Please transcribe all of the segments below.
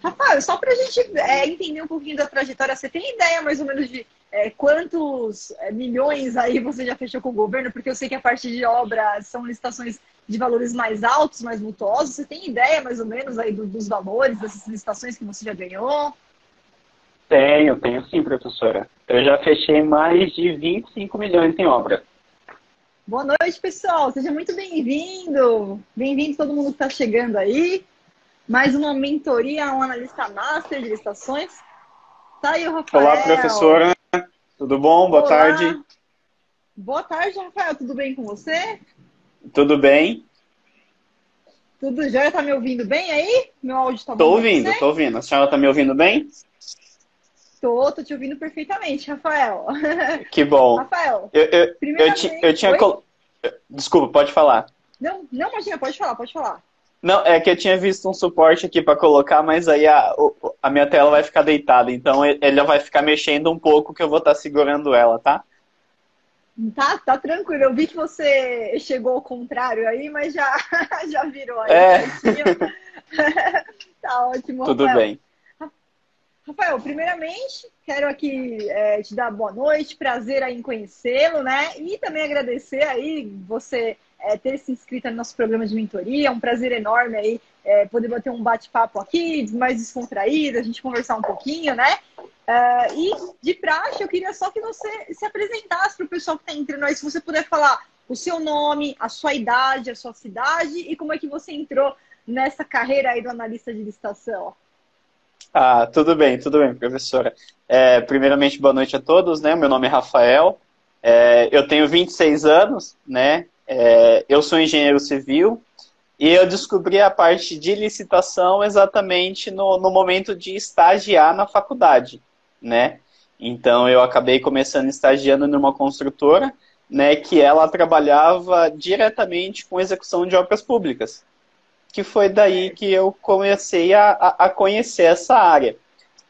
Rafael, só para a gente entender um pouquinho da trajetória, você tem ideia mais ou menos de quantos milhões aí você já fechou com o governo? Porque eu sei que a parte de obra são licitações de valores mais altos, mais vultuosos. Você tem ideia mais ou menos aí dos valores dessas licitações que você já ganhou? Tenho sim, professora. Eu já fechei mais de 25 milhões em obra. Boa noite, pessoal. Seja muito bem-vindo. Bem-vindo todo mundo que está chegando aí. Mais uma mentoria, um analista master de licitações. Tá aí o Olá, Rafael. professora. Tudo bom? Boa Olá. tarde. Boa tarde, Rafael. Tudo bem com você? Tudo bem? Tudo jóia? Tá me ouvindo bem aí? Meu áudio tá bom para você? Tô ouvindo. A senhora tá me ouvindo bem? Tô te ouvindo perfeitamente, Rafael. Que bom. Rafael, Eu primeiramente... tinha... Oi? Desculpa, pode falar. Não, não, imagina, pode falar, pode falar. Não, é que eu tinha visto um suporte aqui para colocar, mas aí a minha tela vai ficar deitada, então ele vai ficar mexendo um pouco que eu vou estar segurando ela, tá? Tá tranquilo. Eu vi que você chegou ao contrário aí, mas já, já virou aí É, certinho. Tá ótimo, tudo Rafael. bem. Rafael, primeiramente, quero aqui te dar boa noite, prazer aí em conhecê-lo, né? E também agradecer aí você ter se inscrito no nosso programa de mentoria. É um prazer enorme aí poder bater um bate-papo aqui, mais descontraído, a gente conversar um pouquinho, né? E de praxe, eu queria só que você se apresentasse para o pessoal que está entrando aí, se você puder falar o seu nome, a sua idade, a sua cidade e como é que você entrou nessa carreira aí do analista de licitação. Ah, tudo bem, professora. Primeiramente, boa noite a todos, né? Meu nome é Rafael, eu tenho 26 anos, né? Eu sou engenheiro civil e eu descobri a parte de licitação exatamente no momento de estagiar na faculdade, né? Então, eu acabei começando estagiando numa construtora, né? Que ela trabalhava diretamente com execução de obras públicas, que foi daí que eu comecei a conhecer essa área,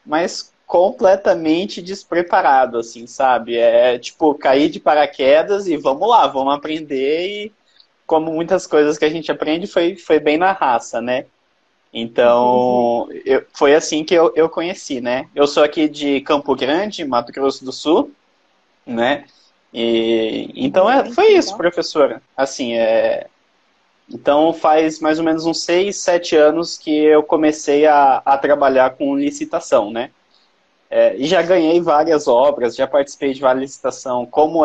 mas completamente despreparado, assim, sabe? Tipo, cair de paraquedas e vamos lá, vamos aprender e como muitas coisas que a gente aprende foi bem na raça, né? Entendi. Então, foi assim que eu conheci, né? Eu sou aqui de Campo Grande, Mato Grosso do Sul, né? Então, Bem, foi isso, legal. professora. Assim, então faz mais ou menos uns 6, 7 anos que eu comecei a trabalhar com licitação, né? E já ganhei várias obras, já participei de várias licitações, como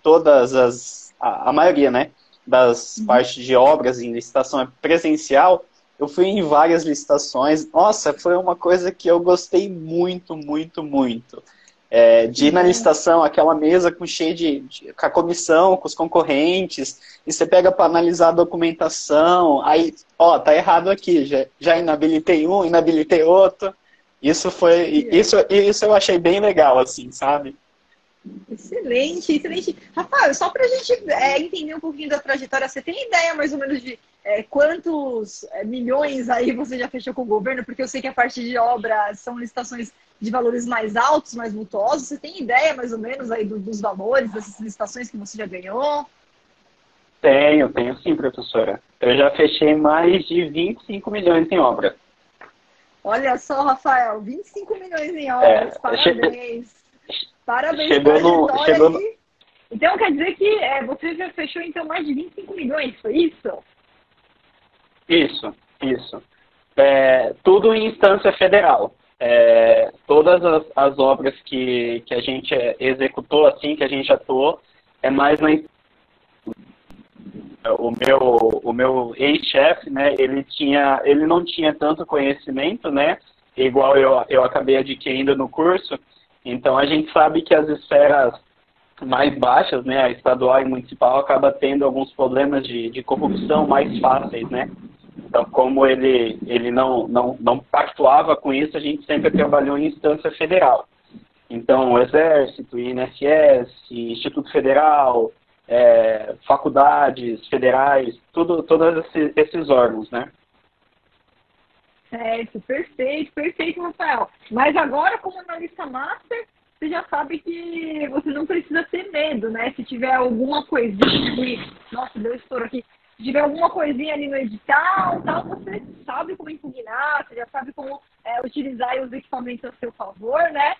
todas a maioria, né, das Uhum. partes de obras em licitação é presencial, eu fui em várias licitações. Nossa, foi uma coisa que eu gostei muito, muito, muito. Que De ir na bom. licitação, aquela mesa cheia com a comissão, com os concorrentes, e você pega para analisar a documentação, aí, ó, tá errado aqui, já inabilitei um, inabilitei outro. Que é. Isso eu achei bem legal, assim, sabe? Excelente, excelente. Rafael, só para a gente entender um pouquinho da trajetória, você tem ideia mais ou menos de quantos milhões aí você já fechou com o governo? Porque eu sei que a parte de obra são licitações de valores mais altos, mais vultuosos. Você tem ideia mais ou menos aí dos valores dessas licitações que você já ganhou? Tenho sim, professora. Eu já fechei mais de 25 milhões em obra. Olha só, Rafael, 25 milhões em É, obras, parabéns. Parabéns, chegou no, trajetória chegou no, aí. Então quer dizer que você já fechou então mais de 25 milhões, foi isso? isso. Tudo em instância federal. Todas as obras que a gente executou, assim, que a gente atuou, é mais na o meu ex-chefe, né, ele não tinha tanto conhecimento, né, igual eu acabei adquirindo no curso. Então a gente sabe que as esferas mais baixas, né, a estadual e municipal, acaba tendo alguns problemas de corrupção mais fáceis, né. Então, como ele não pactuava com isso, a gente sempre trabalhou em instância federal. Então, o Exército, INSS, Instituto Federal, faculdades federais, todos esses órgãos, né? Certo, perfeito, perfeito, Rafael. Mas agora, como analista master, você já sabe que você não precisa ter medo, né? Se tiver alguma coisinha de, nossa, deu estouro aqui. Se tiver alguma coisinha ali no edital, tal, você sabe como impugnar, você já sabe como utilizar os equipamentos a seu favor, né?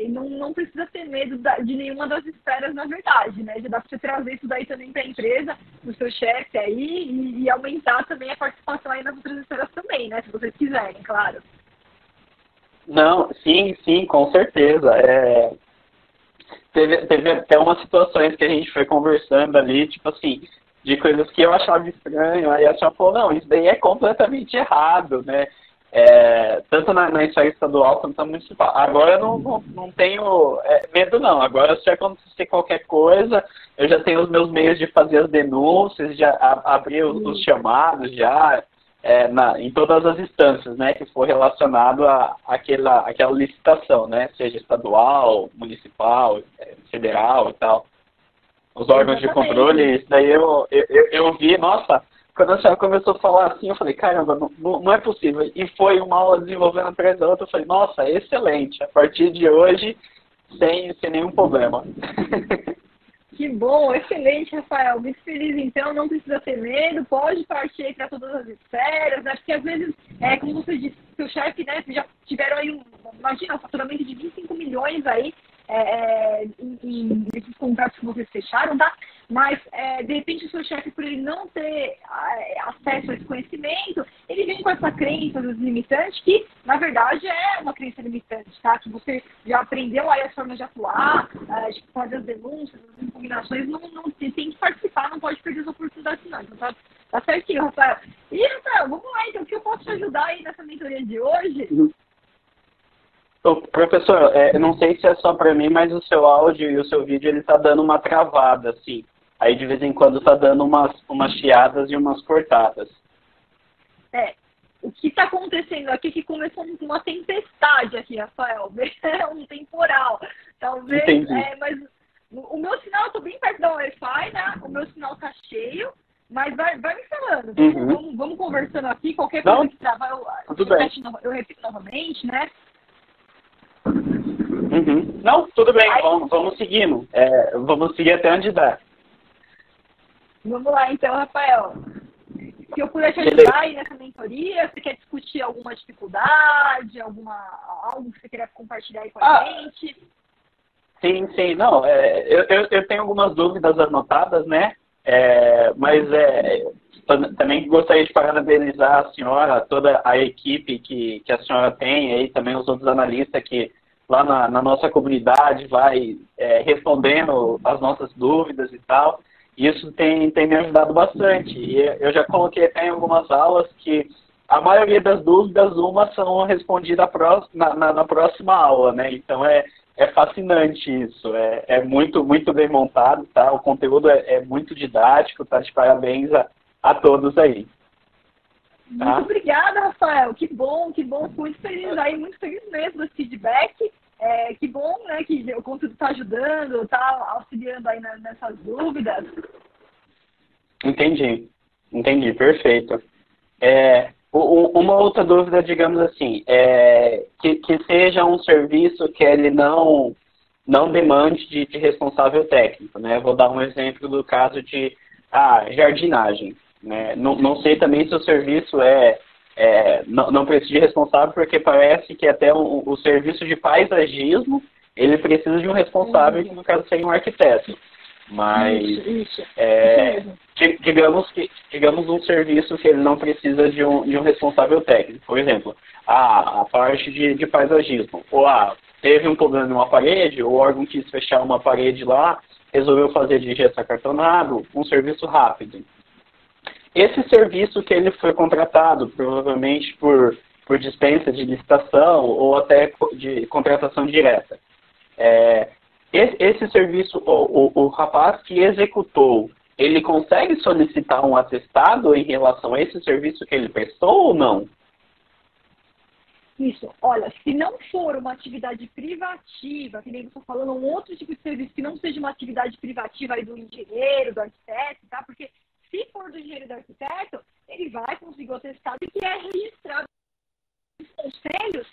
E não precisa ter medo de nenhuma das esferas, na verdade, né? Já dá para você trazer isso daí também para a empresa, para o seu chefe aí, e aumentar também a participação aí nas outras esferas também, né? Se vocês quiserem, claro. Não, sim, sim, com certeza. Teve até umas situações que a gente foi conversando ali, tipo assim, de coisas que eu achava estranho, aí a senhora falou, não, isso daí é completamente errado, né? Tanto na esfera estadual quanto na municipal. Agora eu não tenho medo, não. Agora, se acontecer qualquer coisa, eu já tenho os meus meios de fazer as denúncias, já abrir os chamados, já em todas as instâncias, né, que for relacionado àquela licitação, né, seja estadual, municipal, federal e tal. Os órgãos de controle, isso daí eu vi, nossa, quando a senhora começou a falar assim, eu falei, caramba, não é possível. E foi uma aula desenvolvendo atrás da outra, eu falei, nossa, excelente, a partir de hoje, sem nenhum problema. Que bom, excelente, Rafael. Muito feliz, então, não precisa ter medo, pode partir para todas as esferas, né? Porque às vezes, como você disse, seu chefe, né, vocês já tiveram aí, imagina, um faturamento de 25 milhões aí, nesses contratos que vocês fecharam, tá? Mas, de repente, o seu chefe, por ele não ter acesso a esse conhecimento, ele vem com essa crença limitante, que, na verdade, é uma crença limitante, tá? Que você já aprendeu aí as formas de atuar, de fazer as denúncias, as impugnações, não tem que participar, não pode perder as oportunidades, não. Então, tá certinho, Rafael. E, Rafael, vamos lá, então, o que eu posso te ajudar aí nessa mentoria de hoje? Professor, eu não sei se é só para mim, mas o seu áudio e o seu vídeo, ele tá dando uma travada, assim. Aí, de vez em quando, tá dando umas chiadas e umas cortadas. O que está acontecendo aqui é que começou com uma tempestade aqui, Rafael. Um temporal. Talvez, mas o meu sinal, eu estou bem perto da Wi-Fi, né? O meu sinal tá cheio, mas vai me falando. Vamos conversando aqui, qualquer coisa que travar, eu repito novamente, né? Não, tudo bem, vamos seguindo. Vamos seguir até onde dá. Vamos lá, então, Rafael. Se eu puder te ajudar aí nessa mentoria, você quer discutir alguma dificuldade, algo que você queira compartilhar aí com a gente? Sim. Não, eu tenho algumas dúvidas anotadas, né? Mas também gostaria de parabenizar a senhora, toda a equipe que a senhora tem, aí também os outros analistas que lá na nossa comunidade vai respondendo as nossas dúvidas e tal. Isso tem me ajudado bastante. E eu já coloquei até em algumas aulas que a maioria das dúvidas, umas são respondidas na próxima aula, né? Então é fascinante isso. É muito, muito bem montado, tá? O conteúdo é muito didático, tá? De parabéns a todos aí. Tá? Muito obrigada, Rafael. Que bom. Fico muito feliz aí, muito feliz mesmo desse feedback. Que bom, né, que o conteúdo está ajudando, está auxiliando aí nessas dúvidas. Entendi, perfeito. Uma outra dúvida, digamos assim, que seja um serviço que ele não demande de responsável técnico, né? Vou dar um exemplo do caso de jardinagem, né? Não sei também se o serviço não precisa de responsável, porque parece que até o serviço de paisagismo, ele precisa de um responsável, que no caso seria um arquiteto. Mas, digamos um serviço que ele não precisa de um responsável técnico. Por exemplo, a parte de paisagismo. Ou teve um problema em uma parede, o órgão quis fechar uma parede lá, resolveu fazer de gesso acartonado, um serviço rápido. Esse serviço que ele foi contratado, provavelmente por dispensa de licitação ou até de contratação direta. Esse serviço, o rapaz que executou, ele consegue solicitar um atestado em relação a esse serviço que ele prestou ou não? Isso. Olha, se não for uma atividade privativa, que nem você está falando, um outro tipo de serviço que não seja uma atividade privativa aí do engenheiro, do arquiteto, tá? Porque se for do engenheiro e do arquiteto, ele vai conseguir o atestado que é registrado. Os conselhos,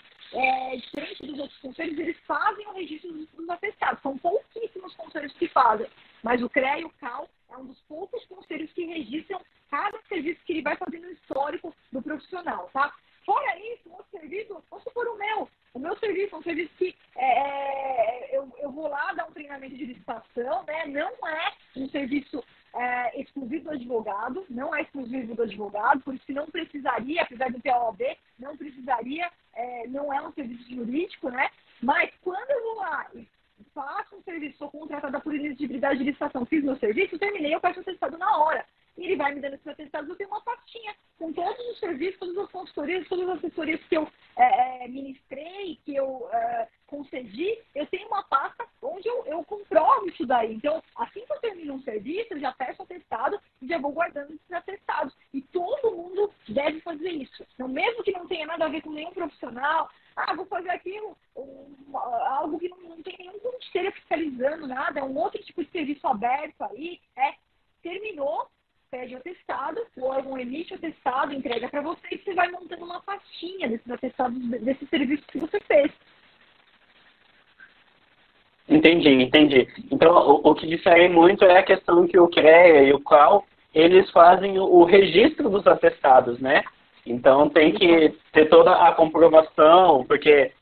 diferente dos outros conselhos, eles fazem o registro dos atestados. São pouquíssimos conselhos que fazem. Mas o CREA e o CAL é é um dos poucos conselhos que registram cada serviço que ele vai fazer no histórico do profissional, tá? Fora isso, o outro serviço, vamos supor o meu serviço é um serviço que eu vou lá dar um treinamento de licitação, né? Não é um serviço exclusivo do advogado, não é exclusivo do advogado, por isso que não precisaria, apesar de ter a OAB, não precisaria, não é um serviço jurídico, né? Mas quando eu vou lá e faço um serviço, sou contratada por inelegibilidade de licitação, fiz meu serviço, terminei, eu peço o atestado na hora. E ele vai me dando esses atestados, eu tenho uma pastinha com todos os serviços, todas as consultorias, todas as assessorias que eu ministrei, que eu concedi, eu tenho uma pasta onde eu comprovo isso daí. Então, assim que eu termino um serviço, eu já peço atestado e já vou guardando esses atestados. E todo mundo deve fazer isso. Então, mesmo que não tenha nada a ver com nenhum profissional, vou fazer aqui algo que não tem nenhum conselho fiscalizando nada, é um outro tipo de serviço aberto aí, terminou, pede o atestado, o órgão emite o atestado, entrega para você e você vai montando uma pastinha desses atestados, desses serviços que você fez. Entendi. Então, o que difere muito é a questão que o CREA e o CAL, eles fazem o registro dos atestados, né? Então, tem que ter toda a comprovação, porque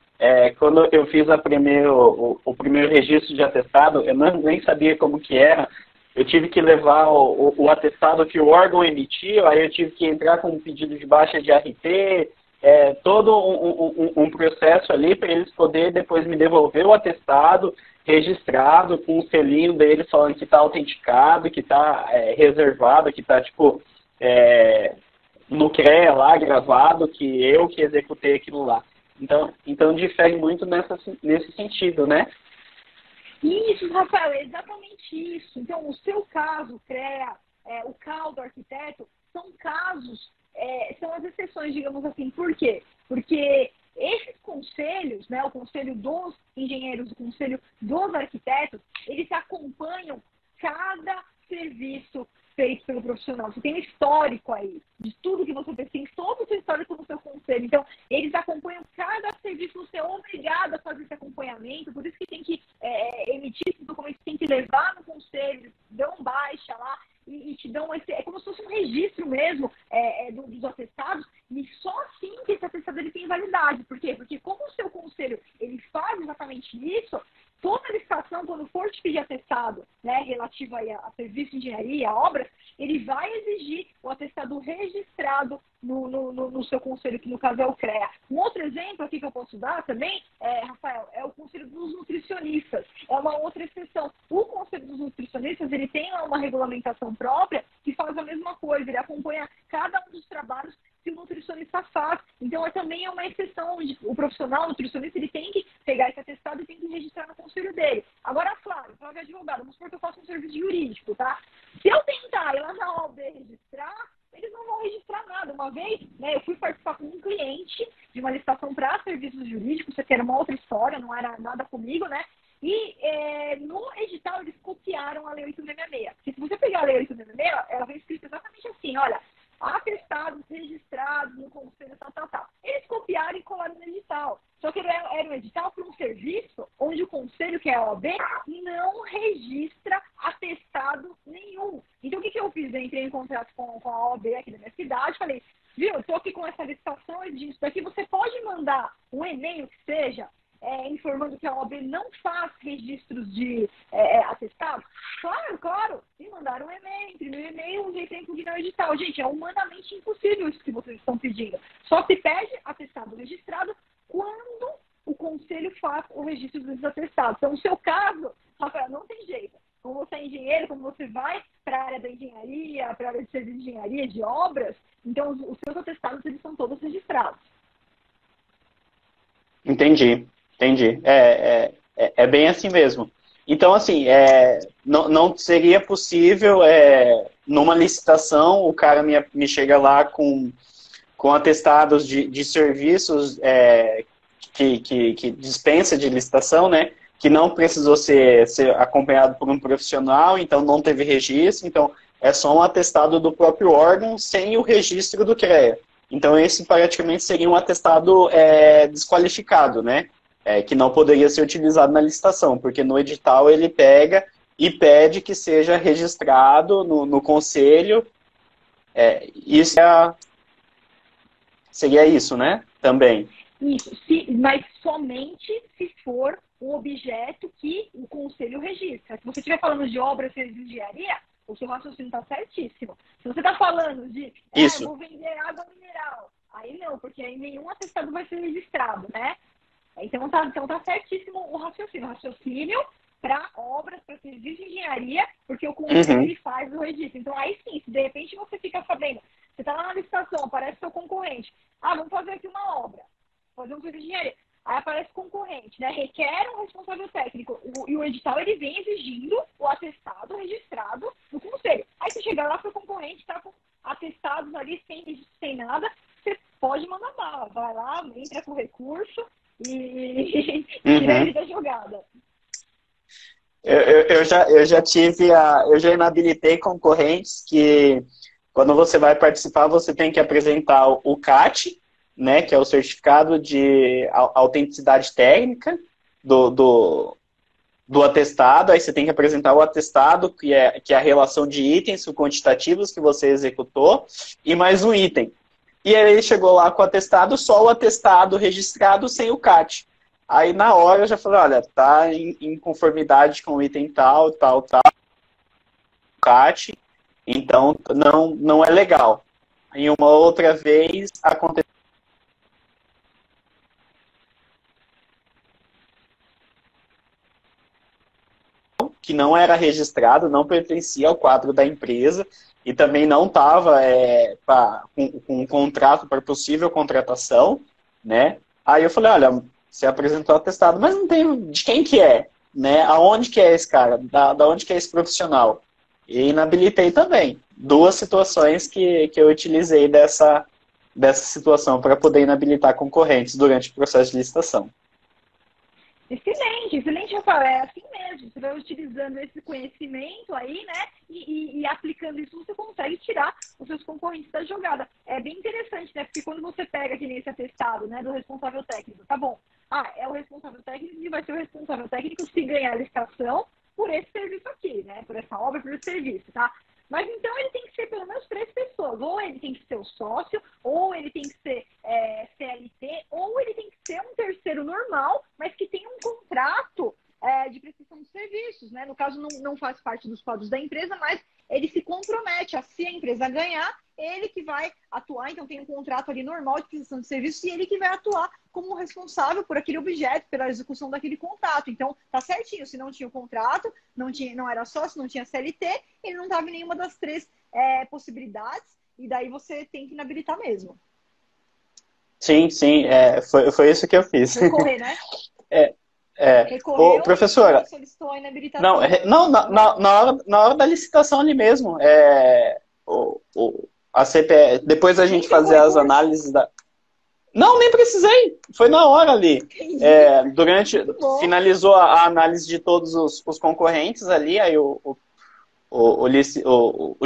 quando eu fiz o primeiro registro de atestado, eu nem sabia como que era. Eu tive que levar o atestado que o órgão emitiu, aí eu tive que entrar com um pedido de baixa de RT, todo um processo ali para eles poderem depois me devolver o atestado registrado com o selinho deles falando que está autenticado, que está reservado, que está no CREA lá gravado, que eu que executei aquilo lá. Então difere muito nesse sentido, né? Isso, Rafael, é exatamente isso. Então, o seu caso, CREA, o CAL do arquiteto, são casos, são as exceções, digamos assim. Por quê? Porque esses conselhos, né, o conselho dos engenheiros, o conselho dos arquitetos, eles acompanham cada serviço feito pelo profissional. Você tem um histórico aí de tudo que você fez, tem todo o seu histórico no seu conselho. Então, eles acompanham cada serviço, você é obrigado a fazer esse acompanhamento, por isso que tem que emitir esses documentos, tem que levar no conselho, dão baixa lá e te dão esse... É como se fosse um registro mesmo dos atestados, e só assim que esse atestado ele tem validade. Por quê? Porque como o seu conselho ele faz exatamente isso, toda licitação, quando for te pedir atestado, né, relativo aí a serviço de engenharia, a obras, ele vai exigir o atestado registrado no seu conselho, que no caso é o CREA. Um outro exemplo aqui que eu posso dar também, Rafael, é o conselho dos nutricionistas. É uma outra exceção. O conselho dos nutricionistas, ele tem lá uma regulamentação própria que faz a mesma coisa, ele acompanha cada um dos trabalhos que o nutricionista faz. Então, também é uma exceção onde o profissional, o nutricionista, ele tem que pegar esse atestado e tem que registrar no conselho dele. Agora, claro, Flávio advogado, vamos supor que eu faço um serviço jurídico, tá? Se eu tentar ir lá na OAB registrar, eles não vão registrar nada. Uma vez, né, eu fui participar com um cliente de uma licitação para serviços jurídicos, isso aqui era uma outra história, não era nada comigo, né? E no edital eles copiaram a Lei 866. Porque se você pegar a Lei 866, ela vem escrita exatamente assim, olha, atestados registrados no conselho, tal. Eles copiaram e colaram no edital. Só que era um edital para um serviço onde o conselho, que é a OAB, não registra atestado nenhum. Então, o que eu fiz? Eu entrei em contato com a OAB aqui da minha cidade, falei, viu, eu estou aqui com essa licitação, isso daqui, você pode mandar um e-mail que seja informando que a OAB não faz registros de atestado? Claro. Me mandaram um e-mail, imprimi um e-mail, usei tempo de não edital. Gente, é humanamente impossível isso que vocês estão pedindo. Só se pede atestado registrado quando o conselho faz o registro dos atestados. Então, no seu caso, Rafael, não tem jeito. Como você é engenheiro, como você vai para a área da engenharia, para a área de serviço de engenharia, de obras, então os seus atestados eles são todos registrados. Entendi. É bem assim mesmo. Então, assim, não seria possível, numa licitação, o cara me chega lá com atestados de serviços que dispensa de licitação, né? Que não precisou ser acompanhado por um profissional, então não teve registro, então é só um atestado do próprio órgão sem o registro do CREA. Então, esse praticamente seria um atestado desqualificado, né? Que não poderia ser utilizado na licitação, porque no edital ele pega e pede que seja registrado no conselho. Isso seria isso, né? Também. Isso, mas somente se for um objeto que o conselho registra. Se você estiver falando de obras de engenharia, o seu raciocínio está certíssimo. Se você está falando de, eu vou vender água mineral, aí não, porque aí nenhum atestado vai ser registrado, né? Então tá certíssimo o raciocínio. O raciocínio para obras, para serviços de engenharia, porque o conselho ele faz o registro. Então aí sim, se de repente você fica sabendo, você está lá na licitação, aparece seu concorrente, vamos fazer aqui uma obra, fazer um serviço de engenharia. Aí aparece concorrente, né? Requer um responsável técnico. E o edital, ele vem exigindo o atestado registrado no conselho. Aí você chega lá, seu concorrente está com atestados ali, sem registro, sem nada, você pode mandar bala. Vai lá, entra com recurso e tira ele da jogada. Eu já inabilitei concorrentes que, quando você vai participar, você tem que apresentar o CAT, né, que é o certificado de autenticidade técnica do atestado. Aí você tem que apresentar o atestado, que é a relação de itens quantitativos que você executou, e mais um item. E aí ele chegou lá com o atestado, só o atestado registrado sem o CAT. Aí na hora eu já falei, olha, tá em conformidade com o item tal, CAT, então não é legal. Em uma outra vez aconteceu que não era registrado, não pertencia ao quadro da empresa e também não estava com um contrato para possível contratação, né? Aí eu falei, olha, você apresentou atestado, mas não tem de quem que é, né? Aonde que é esse cara? Da onde que é esse profissional? E inabilitei também. Duas situações que eu utilizei dessa situação para poder inabilitar concorrentes durante o processo de licitação. Excelente, Rafael. É assim mesmo. Você vai utilizando esse conhecimento aí, né? E aplicando isso, você consegue tirar os seus concorrentes da jogada. É bem interessante, né? Porque quando você pega aqui nesse atestado, né, do responsável técnico, tá bom. É o responsável técnico e vai ser o responsável técnico se ganhar a licitação por esse serviço aqui, né? Por essa obra, por esse serviço, tá? Mas então ele tem que ser pelo menos 3 pessoas. Ou ele tem que ser o sócio, ou ele tem que ser CLT, ou ele tem que ser um terceiro normal, mas que tenha um contrato de prestação de serviços, né? No caso, não faz parte dos quadros da empresa, mas ele se compromete a, se a empresa ganhar, ele que vai atuar. Então tem um contrato ali normal de prestação de serviços e ele que vai atuar como responsável por aquele objeto, pela execução daquele contrato. Então tá certinho, se não tinha o contrato, não era sócio, não tinha CLT, ele não estava em nenhuma das 3 possibilidades, e daí você tem que inabilitar mesmo. Sim, foi isso que eu fiz. Recorrer, né? Ô, professora, e solicitou a inabilitação. na hora da licitação ali mesmo, a CPE, depois a gente fazer as análises da... Não, nem precisei, foi na hora ali. Finalizou a análise de todos os concorrentes ali, aí o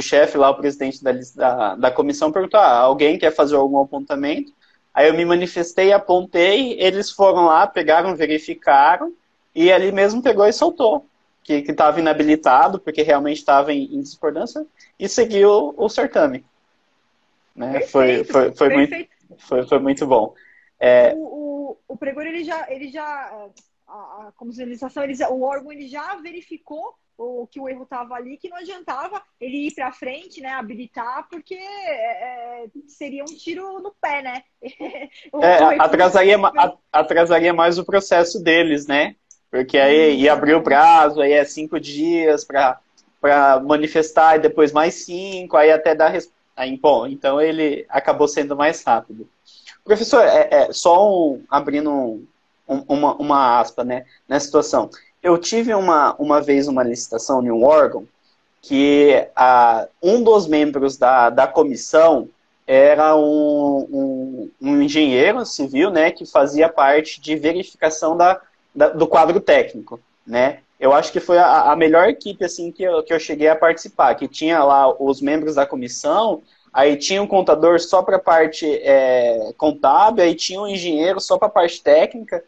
chefe lá, o presidente da comissão, perguntou, alguém quer fazer algum apontamento? Aí eu me manifestei, apontei, eles foram lá, pegaram, verificaram, e ali mesmo pegou e soltou, que estava inabilitado, porque realmente estava em discordância, e seguiu o certame. Né? Foi muito bom. O pregor, ele já como sinalização, o órgão ele já verificou que o erro estava ali, que não adiantava ele ir para frente, né, habilitar, porque seria um tiro no pé, né? Atrasaria mais o processo deles, né? Porque aí ia abrir o prazo, aí 5 dias para manifestar, e depois mais 5, aí até dar bom, então ele acabou sendo mais rápido. Professor, só abrindo uma aspa, né, nessa situação. Eu tive uma vez uma licitação em um órgão que um dos membros da comissão era um engenheiro civil, né, que fazia parte de verificação do quadro técnico, né. Eu acho que foi a melhor equipe assim, que eu cheguei a participar, que tinha lá os membros da comissão, aí tinha um contador só para a parte contábil, aí tinha um engenheiro só para a parte técnica.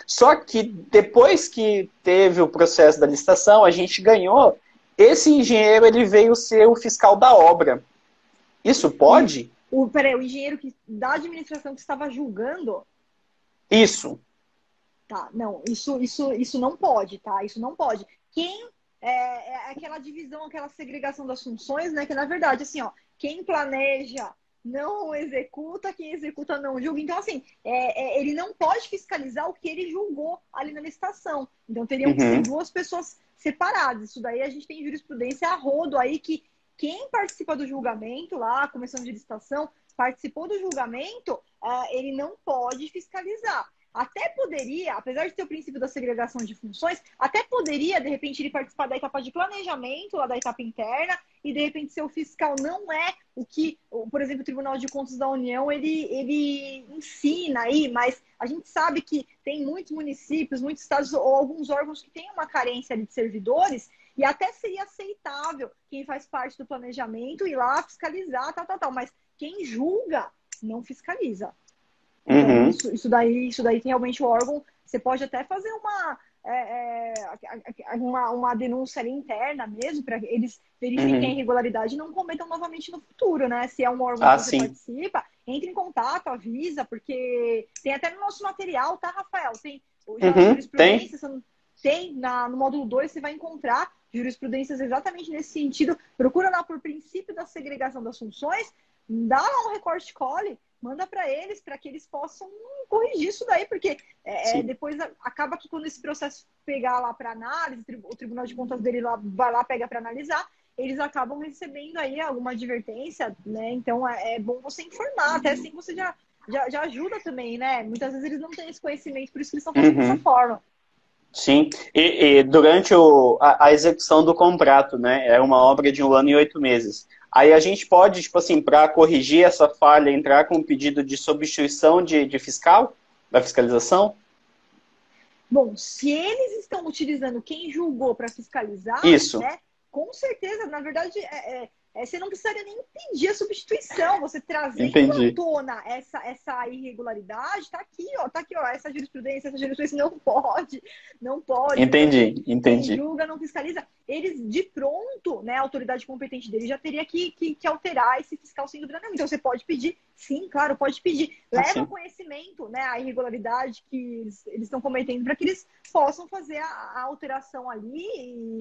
Só que depois que teve o processo da licitação, a gente ganhou, esse engenheiro ele veio ser o fiscal da obra. Isso pode? Peraí, o engenheiro da administração que estava julgando. Isso. Tá, não, isso não pode, tá? Isso não pode. Quem é aquela divisão, aquela segregação das funções, né? Que na verdade, assim, ó, quem planeja não executa, quem executa não julga. Então, assim, ele não pode fiscalizar o que ele julgou ali na licitação. Então, teriam que ser duas pessoas separadas. Isso daí a gente tem jurisprudência a rodo aí que quem participa do julgamento lá, a comissão de licitação, participou do julgamento, ele não pode fiscalizar. Até poderia, apesar de ter o princípio da segregação de funções, até poderia, de repente, ele participar da etapa de planejamento, lá da etapa interna, e de repente seu fiscal não é o que, por exemplo, o Tribunal de Contas da União, ele ensina aí, mas a gente sabe que tem muitos municípios, muitos estados ou alguns órgãos que têm uma carência ali de servidores, e até seria aceitável quem faz parte do planejamento ir lá fiscalizar, tal, mas quem julga não fiscaliza. Então, isso daí tem realmente o órgão. Você pode até fazer uma denúncia ali interna mesmo, para eles verifiquem a irregularidade e não cometam novamente no futuro, né? Se é um órgão que você participa, entre em contato, avisa, porque tem até no nosso material, tá, Rafael? Tem já jurisprudência, no módulo 2 você vai encontrar jurisprudências exatamente nesse sentido. Procura lá por princípio da segregação das funções, dá lá um recorte cole, manda para que eles possam corrigir isso daí, porque depois acaba que quando esse processo pegar lá para análise, o Tribunal de Contas dele vai lá, pega para analisar, eles acabam recebendo aí alguma advertência, né? Então é bom você informar, até assim você já ajuda também, né? Muitas vezes eles não têm esse conhecimento, por isso que eles estão fazendo dessa forma. Sim, e durante a execução do contrato, né, é uma obra de 1 ano e 8 meses. Aí a gente pode, tipo assim, para corrigir essa falha, entrar com um pedido de substituição de fiscal, da fiscalização? Bom, se eles estão utilizando quem julgou para fiscalizar, isso, né, com certeza, na verdade, você não precisaria nem pedir a substituição. Você trazendo à tona essa irregularidade, tá aqui, ó, essa jurisprudência não pode. Entendi. Quem julga não fiscaliza. Eles, de pronto, né, a autoridade competente dele já teria que alterar esse fiscal sem dúvida nenhuma. Então, você pode pedir, sim, claro, pode pedir. Leva conhecimento, né, a irregularidade que eles estão cometendo para que eles possam fazer a alteração ali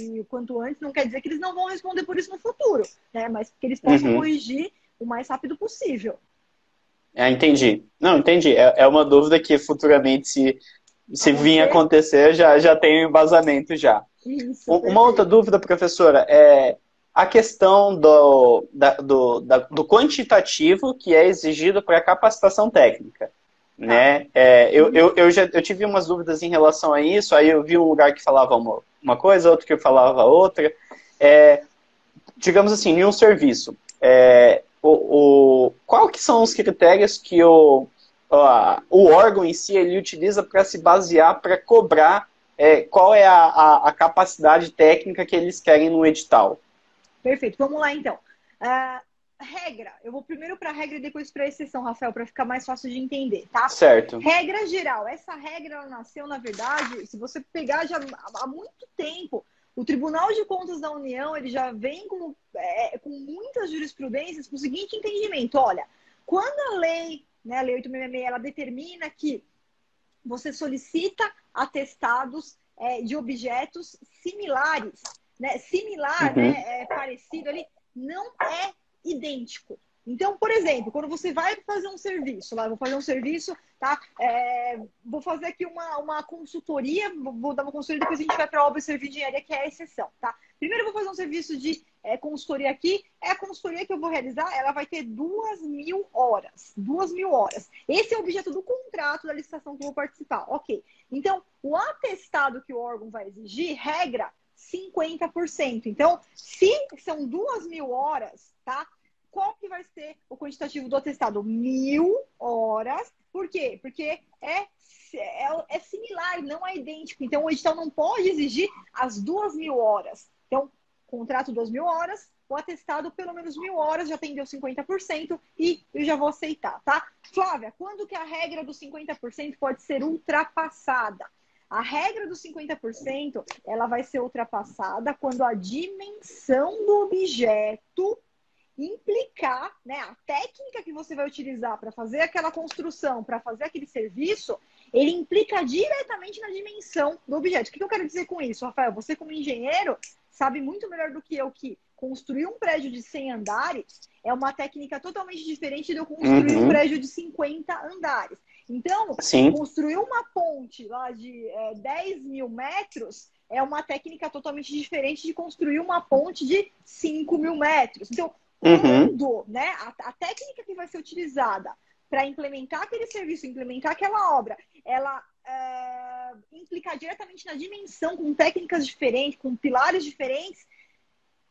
e o quanto antes. Não quer dizer que eles não vão responder por isso no futuro, né, mas que eles possam corrigir o mais rápido possível. Entendi. Não, entendi. É uma dúvida que futuramente, se vir acontecer, já tem um embasamento já. Isso, uma outra dúvida, professora, é a questão do quantitativo que é exigido para a capacitação técnica. Né? Eu tive umas dúvidas em relação a isso, aí eu vi um lugar que falava uma coisa, outro que falava outra. Digamos assim, em um serviço, qual que são os critérios que o órgão em si ele utiliza para se basear, para cobrar qual é a capacidade técnica que eles querem no edital? Perfeito, vamos lá então. Regra, eu vou primeiro para a regra e depois para a exceção, Rafael, para ficar mais fácil de entender, tá? Certo. Regra geral, essa regra ela nasceu, na verdade, se você pegar já há muito tempo, o Tribunal de Contas da União ele já vem com muitas jurisprudências com o seguinte entendimento: olha, quando a lei, né, a Lei 866, ela determina que você solicita atestados de objetos similares, né? Similar, né, parecido ali, não é idêntico. Então, por exemplo, quando você vai fazer um serviço, vou fazer um serviço, tá? Vou fazer aqui uma consultoria, vou dar uma consultoria, depois a gente vai para a obra e serviço de engenharia, que é a exceção, tá? Primeiro eu vou fazer um serviço de consultoria aqui, a consultoria que eu vou realizar, ela vai ter 2.000 horas. 2.000 horas. Esse é o objeto do contrato da licitação que eu vou participar. Ok. Então, o atestado que o órgão vai exigir, regra, 50%. Então, se são 2.000 horas, tá? Qual que vai ser o quantitativo do atestado? 1.000 horas. Por quê? Porque é similar, não é idêntico. Então, o edital não pode exigir as 2.000 horas. Então, contrato 2.000 horas, o atestado pelo menos 1.000 horas, já atendeu 50% e eu já vou aceitar, tá? Flávia, quando que a regra dos 50% pode ser ultrapassada? A regra dos 50%, ela vai ser ultrapassada quando a dimensão do objeto implicar, né, a técnica que você vai utilizar para fazer aquela construção, para fazer aquele serviço, ele implica diretamente na dimensão do objeto. O que eu quero dizer com isso, Rafael? Você, como engenheiro, sabe muito melhor do que eu que construir um prédio de 100 andares é uma técnica totalmente diferente de eu construir um prédio de 50 andares. Então, Sim. construir uma ponte lá de 10.000 metros é uma técnica totalmente diferente de construir uma ponte de 5.000 metros. Então, quando, né, a técnica que vai ser utilizada para implementar aquele serviço, implementar aquela obra, ela implicar diretamente na dimensão, com técnicas diferentes, com pilares diferentes,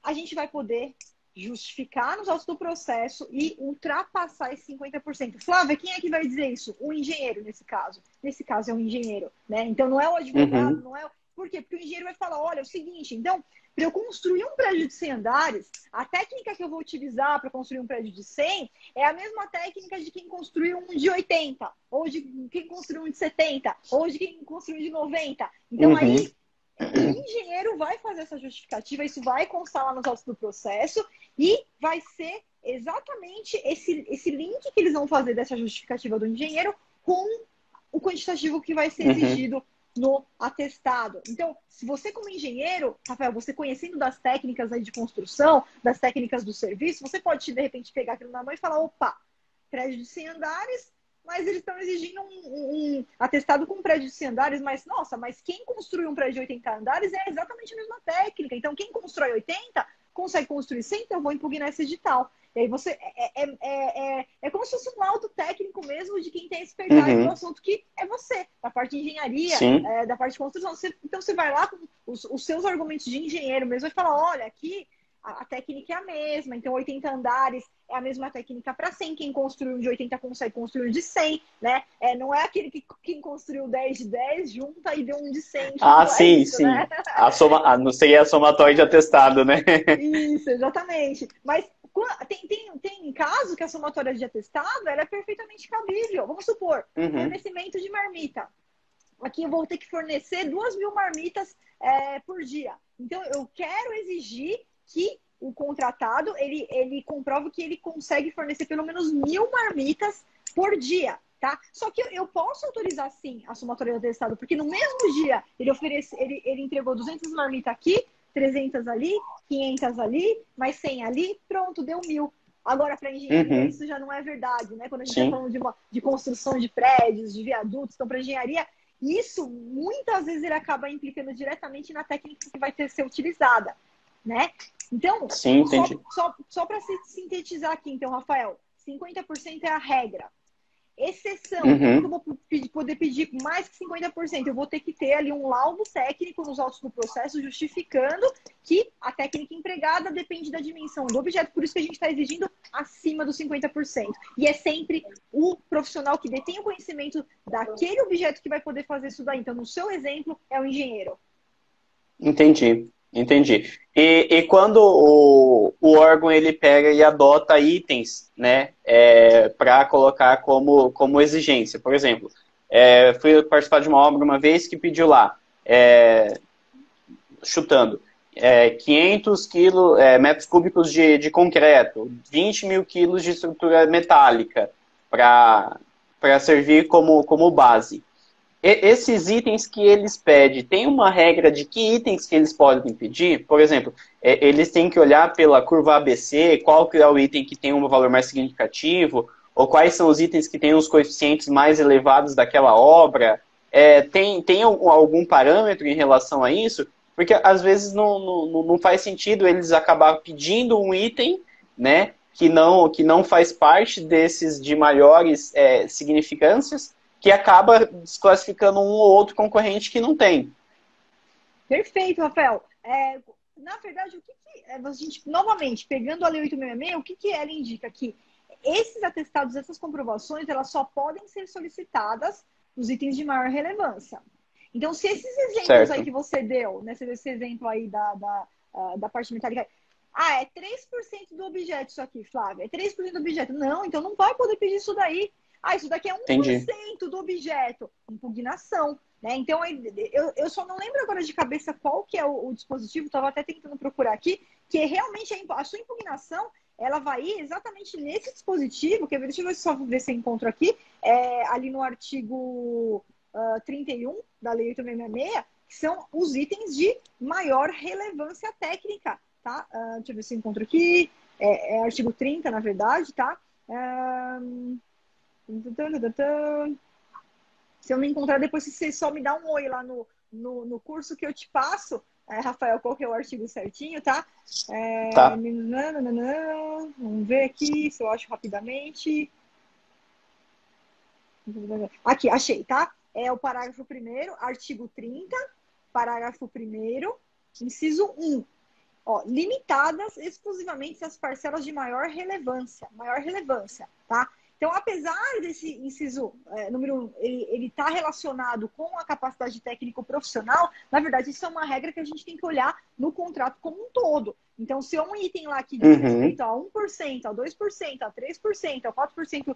a gente vai poder justificar nos autos do processo e ultrapassar esse 50%. Flávia, quem é que vai dizer isso? O engenheiro, nesse caso. Nesse caso é um engenheiro, né? Então não é o advogado, não é... Por quê? Porque o engenheiro vai falar, olha, é o seguinte, então, para eu construir um prédio de 100 andares, a técnica que eu vou utilizar para construir um prédio de 100 é a mesma técnica de quem construiu um de 80, ou de quem construiu um de 70, ou de quem construiu um de 90. Então aí o engenheiro vai fazer essa justificativa, isso vai constar lá nos autos do processo e vai ser exatamente esse link que eles vão fazer dessa justificativa do engenheiro com o quantitativo que vai ser exigido no atestado. Então, se você como engenheiro, Rafael, você conhecendo das técnicas aí de construção, das técnicas do serviço, você pode, de repente, pegar aquilo na mão e falar, opa, prédio de 100 andares, mas eles estão exigindo um atestado com um prédio de 100 andares, mas, nossa, mas quem construiu um prédio de 80 andares é exatamente a mesma técnica. Então, quem constrói 80 consegue construir 100, então eu vou impugnar esse edital. E aí você é como se fosse um laudo técnico mesmo de quem tem expertise no assunto, que é você, da parte de engenharia, da parte de construção. Então você vai lá com os seus argumentos de engenheiro mesmo e fala, olha, aqui a técnica é a mesma, então 80 andares é a mesma técnica para 100, quem construiu de 80 consegue construir de 100, né? Não é aquele que quem construiu 10 de 10 junta e deu um de 100. Sim, isso, sim. Né? Não seria a somatória de atestado, né? Isso, exatamente. Mas tem caso que a somatória de atestado ela é perfeitamente cabível. Vamos supor, fornecimento de marmita. Aqui eu vou ter que fornecer 2.000 marmitas por dia. Então, eu quero exigir que o contratado, ele comprove que ele consegue fornecer pelo menos 1.000 marmitas por dia, tá? Só que eu posso autorizar, sim, a somatória de atestado, porque no mesmo dia ele entregou 200 marmitas aqui, 300 ali, 500 ali, mais 100 ali, pronto, deu 1.000. Agora, para engenharia, isso já não é verdade, né? Quando a gente está falando de construção de prédios, de viadutos, então, para engenharia, isso, muitas vezes, ele acaba implicando diretamente na técnica que vai ter ser utilizada, né? Então, só para sintetizar aqui, então, Rafael, 50% é a regra. Exceção, como que eu vou poder pedir mais que 50%? Eu vou ter que ter ali um laudo técnico nos autos do processo justificando que a técnica empregada depende da dimensão do objeto, por isso que a gente está exigindo acima dos 50%. E é sempre o profissional que detém o conhecimento daquele objeto que vai poder fazer isso daí. Então, no seu exemplo, é o engenheiro. Entendi. E quando o órgão ele pega e adota itens, né, para colocar como exigência, por exemplo, fui participar de uma obra uma vez que pediu lá, chutando, 500 metros cúbicos de concreto, 20.000 quilos de estrutura metálica para servir como base. Esses itens que eles pedem, tem uma regra de que itens que eles podem pedir? Por exemplo, eles têm que olhar pela curva ABC, qual que é o item que tem um valor mais significativo, ou quais são os itens que têm os coeficientes mais elevados daquela obra. Tem algum parâmetro em relação a isso? Porque às vezes não faz sentido eles acabar pedindo um item, né, que não faz parte desses de maiores significâncias, que acaba desclassificando um ou outro concorrente que não tem. Perfeito, Rafael. Na verdade, a gente, novamente, pegando a Lei 866, o que ela indica? Que esses atestados, essas comprovações, elas só podem ser solicitadas nos itens de maior relevância. Então, se esses exemplos aí que você deu, né, esse exemplo aí da parte metálica, Ah, é 3% do objeto isso aqui, Flávia. É 3% do objeto. Não, então não vai poder pedir isso daí. Ah, isso daqui é Entendi. 1% do objeto. Impugnação. Né? Então, eu só não lembro agora de cabeça qual que é o dispositivo, estava até tentando procurar aqui, que realmente a sua impugnação, ela vai ir exatamente nesse dispositivo, deixa eu ver, só ver se eu encontro aqui, ali no artigo 31 da Lei 866, que são os itens de maior relevância técnica, tá? Deixa eu ver se eu encontro aqui, artigo 30, na verdade, tá? Se eu não encontrar, depois você só me dá um oi lá no curso que eu te passo, Rafael, qual que é o artigo certinho, tá? Tá. Vamos ver aqui se eu acho rapidamente. Aqui, achei, tá? É o parágrafo 1º, artigo 30, parágrafo 1º, inciso 1. Ó, limitadas exclusivamente às parcelas de maior relevância, tá? Então, apesar desse inciso número 1, ele tá relacionado com a capacidade técnico-profissional, na verdade, isso é uma regra que a gente tem que olhar no contrato como um todo. Então, se é um item lá que diz respeito a 1%, a 2%, a 3%, a 4%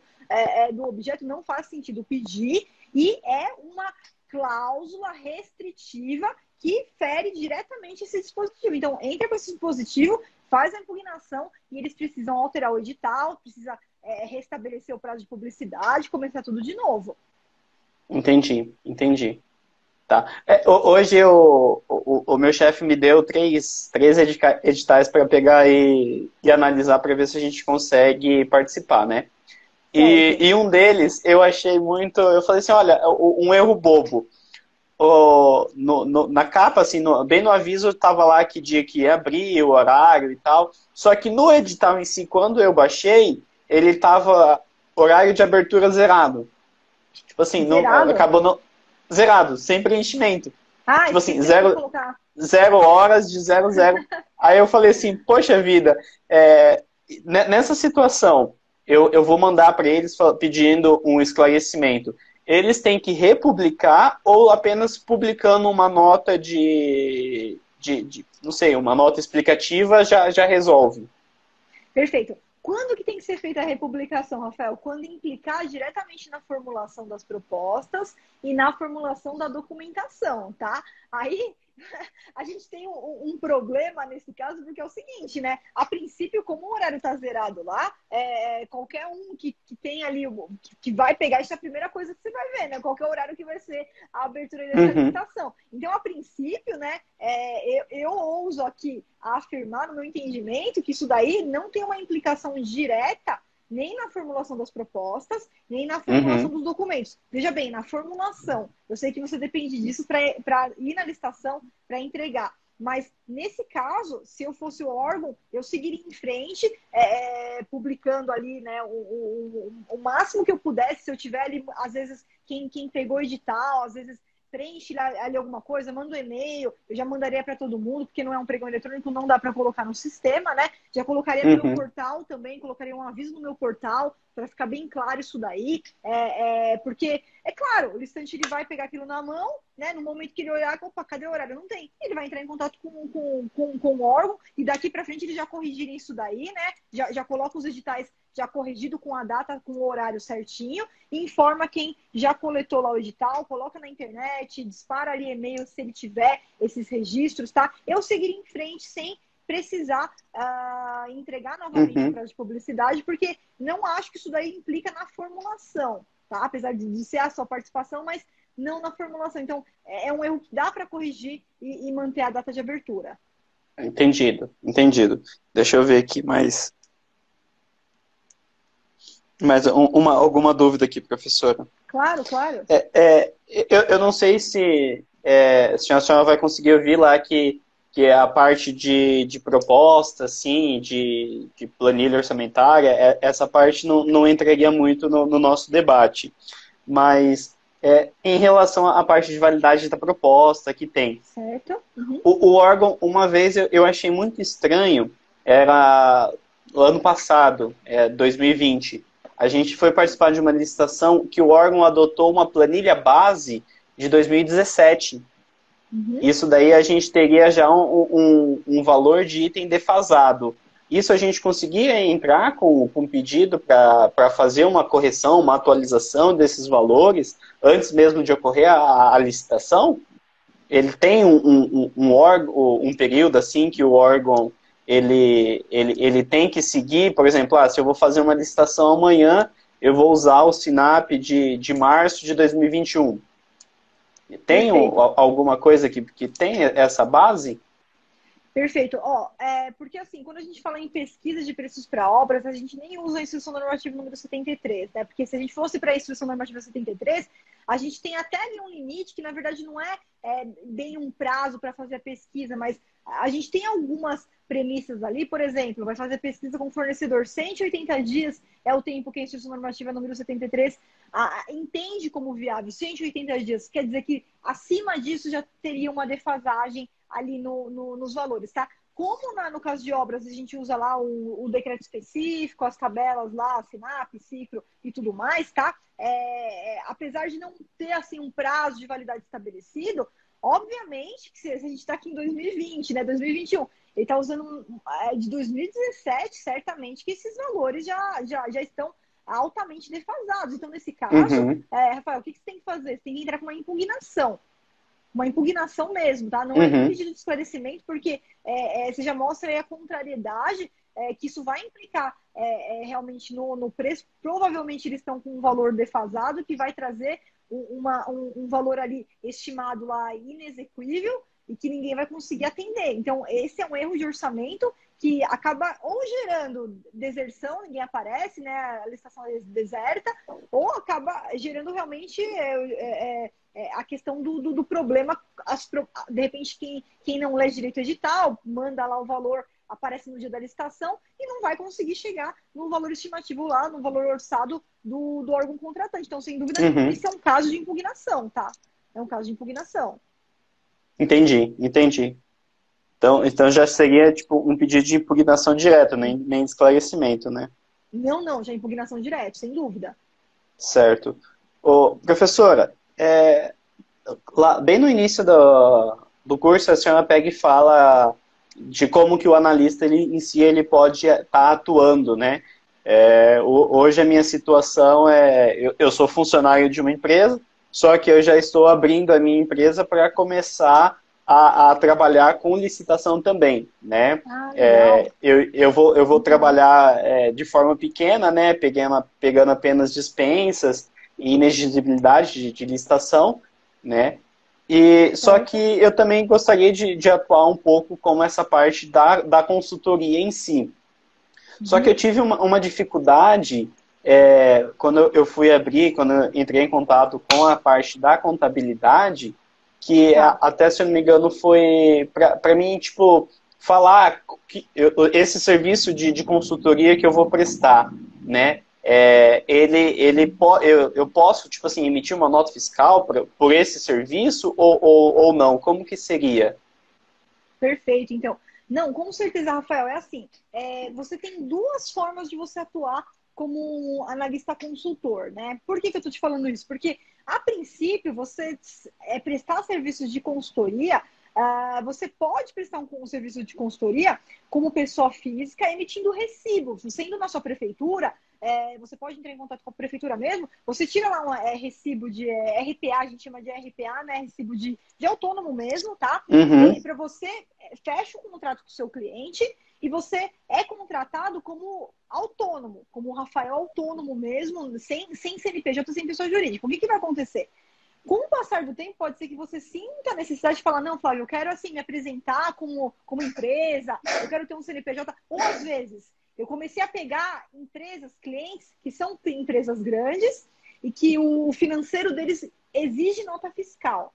do objeto, não faz sentido pedir, e é uma cláusula restritiva que fere diretamente esse dispositivo. Então, entra com esse dispositivo, faz a impugnação e eles precisam alterar o edital, precisa restabelecer o prazo de publicidade, começar tudo de novo. Entendi. Tá. Hoje o meu chefe me deu três editais para pegar e analisar para ver se a gente consegue participar, né? E um deles eu achei muito. Eu falei assim: olha, um erro bobo. Na capa, assim, bem no aviso, estava lá que dia que ia abrir, o horário e tal. Só que no edital em si, quando eu baixei, ele estava horário de abertura zerado. Tipo assim, acabou zerado, sem preenchimento. Tipo assim, 0 horas de 00. Aí eu falei assim, poxa vida, nessa situação, eu vou mandar para eles pedindo um esclarecimento. Eles têm que republicar ou apenas publicando uma nota não sei, uma nota explicativa já resolve? Perfeito. Quando que tem que ser feita a republicação, Rafael? Quando implicar diretamente na formulação das propostas e na formulação da documentação, tá? Aí a gente tem um problema nesse caso, porque é o seguinte, né? A princípio, como o horário está zerado lá, qualquer um que tem ali, que vai pegar, isso é a primeira coisa que você vai ver, né? Qualquer horário que vai ser a abertura dessa licitação. Então, a princípio, né, eu ouso aqui afirmar, no meu entendimento, que isso daí não tem uma implicação direta nem na formulação das propostas, nem na formulação dos documentos. Veja bem, na formulação, eu sei que você depende disso para ir na licitação, para entregar. Mas, nesse caso, se eu fosse o órgão, eu seguiria em frente, publicando ali, né, o máximo que eu pudesse, se eu tiver ali, às vezes, quem pegou o edital, às vezes preenche ali alguma coisa, manda um e-mail, eu já mandaria para todo mundo, porque não é um pregão eletrônico, não dá para colocar no sistema, né? Já colocaria no meu portal também, colocaria um aviso no meu portal, para ficar bem claro isso daí, porque, é claro, o licitante ele vai pegar aquilo na mão, né? No momento que ele olhar, opa, cadê o horário? Não tem. Ele vai entrar em contato com o órgão, e daqui para frente eles já corrigirem isso daí, né? Já coloca os editais já corrigido com a data, com o horário certinho, e informa quem já coletou lá o edital, coloca na internet, dispara ali e-mail se ele tiver esses registros, tá? Eu seguiria em frente sem precisar entregar novamente o prazo de publicidade, porque não acho que isso daí implica na formulação, tá? Apesar de ser a sua participação, mas não na formulação. Então, é um erro que dá para corrigir e manter a data de abertura. Entendido. Deixa eu ver aqui mais alguma dúvida aqui, professora? Claro. Eu não sei se a senhora vai conseguir ouvir lá que a parte de proposta, assim, de planilha orçamentária, essa parte não entraria muito no nosso debate. Mas em relação à parte de validade da proposta que tem. Certo. O órgão, uma vez eu achei muito estranho, era no ano passado, 2020, a gente foi participar de uma licitação que o órgão adotou uma planilha base de 2017. Uhum. Isso daí a gente teria já um valor de item defasado. Isso a gente conseguia entrar com pedido para fazer uma correção, uma atualização desses valores antes mesmo de ocorrer a licitação? Ele tem um período assim que o órgão ele tem que seguir, por exemplo, se eu vou fazer uma licitação amanhã, eu vou usar o SINAP de março de 2021. Tem Perfeito. alguma coisa que tem essa base? Perfeito. Ó, porque assim, quando a gente fala em pesquisa de preços para obras, a gente nem usa a instrução normativa número 73, né? Porque se a gente fosse para a instrução normativa 73, a gente tem até ali um limite que, na verdade, não é bem um prazo para fazer a pesquisa, mas a gente tem algumas premissas ali, por exemplo, vai fazer pesquisa com o fornecedor, 180 dias é o tempo que a instrução normativa número 73 entende como viável. 180 dias quer dizer que acima disso já teria uma defasagem ali nos valores, tá? Como no caso de obras a gente usa lá o decreto específico, as tabelas lá, SINAP, ciclo e tudo mais, tá? Apesar de não ter assim um prazo de validade estabelecido, obviamente que se a gente está aqui em 2020, né, 2021, ele está usando de 2017, certamente que esses valores já estão altamente defasados. Então, nesse caso, Uhum, Rafael, o que você tem que fazer? Você tem que entrar com uma impugnação mesmo, tá? Não é nem uhum, pedido de esclarecimento, porque você já mostra aí a contrariedade que isso vai implicar realmente no preço. Provavelmente eles estão com um valor defasado que vai trazer um valor ali estimado lá inexequível e que ninguém vai conseguir atender. Então, esse é um erro de orçamento que acaba ou gerando deserção, ninguém aparece, né? A licitação é deserta, ou acaba gerando realmente a questão do problema. De repente, quem não lê direito edital, manda lá o valor, aparece no dia da licitação e não vai conseguir chegar no valor estimativo lá, no valor orçado do órgão contratante. Então, sem dúvida nenhuma, uhum. esse é um caso de impugnação, tá? É um caso de impugnação. Entendi. Então já seria tipo um pedido de impugnação direto, nem de esclarecimento, né? Não, não, já é impugnação direta, sem dúvida. Certo. Ô, professora, lá, bem no início do curso, a senhora pega e fala de como que o analista em si ele pode estar atuando, né? Hoje a minha situação eu sou funcionário de uma empresa, só que eu já estou abrindo a minha empresa para começar a trabalhar com licitação também, né? Ah, legal. Eu vou Muito bom. trabalhar de forma pequena, né? Pegando apenas dispensas e inexigibilidade de licitação, né? E só que Certo. eu também gostaria de atuar um pouco como essa parte da consultoria em si. Só que eu Uhum. tive uma dificuldade quando eu fui abrir, quando eu entrei em contato com a parte da contabilidade, que Tá. até, se eu não me engano, foi para mim, tipo, falar que esse serviço de consultoria que eu vou prestar, né? Eu posso, tipo assim, emitir uma nota fiscal por esse serviço ou não? Como que seria? Perfeito, então. Não, com certeza, Rafael, é assim. Você tem duas formas de você atuar como um analista consultor, né? Por que eu estou te falando isso? Porque, a princípio, você prestar serviços de consultoria, você pode prestar um serviço de consultoria como pessoa física emitindo recibo. Sendo na sua prefeitura, você pode entrar em contato com a prefeitura mesmo, você tira lá um recibo de RPA, a gente chama de RPA, né? Recibo de autônomo mesmo, tá? E aí, Uhum, para você, fecha um contrato com o seu cliente e você é contratado como autônomo, como o Rafael autônomo mesmo, sem CNPJ, sem pessoa jurídica. O que vai acontecer? Com o passar do tempo, pode ser que você sinta a necessidade de falar, não, Flávio, eu quero assim me apresentar como empresa, eu quero ter um CNPJ. Ou às vezes, eu comecei a pegar empresas, clientes, que são empresas grandes e que o financeiro deles exige nota fiscal.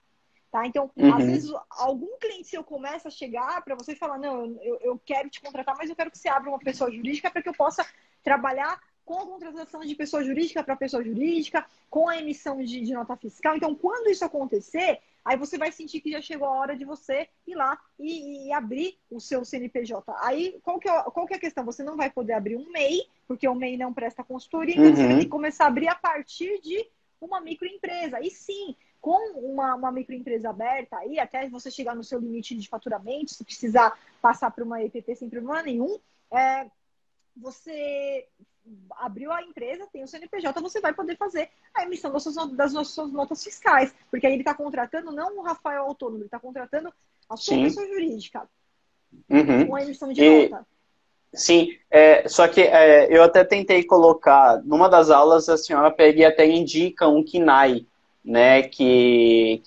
Tá? Então, às uhum, vezes, algum cliente seu começa a chegar para você e falar, não, eu quero te contratar, mas eu quero que você abra uma pessoa jurídica para que eu possa trabalhar com a contratação de pessoa jurídica para pessoa jurídica, com a emissão de nota fiscal. Então, quando isso acontecer, aí você vai sentir que já chegou a hora de você ir lá e abrir o seu CNPJ. Aí, qual que é a questão? Você não vai poder abrir um MEI, porque o MEI não presta consultoria, então você vai ter que uhum, começar a abrir a partir de uma microempresa. E sim, com uma microempresa aberta aí, até você chegar no seu limite de faturamento, se precisar passar para uma EPP sem problema nenhum, você abriu a empresa, tem o CNPJ, você vai poder fazer a emissão das suas notas fiscais. Porque aí ele está contratando não o Rafael autônomo, ele está contratando a sua pessoa jurídica com a emissão de nota. Sim, só que eu até tentei colocar, numa das aulas a senhora pega e até indica um KNAI, né, que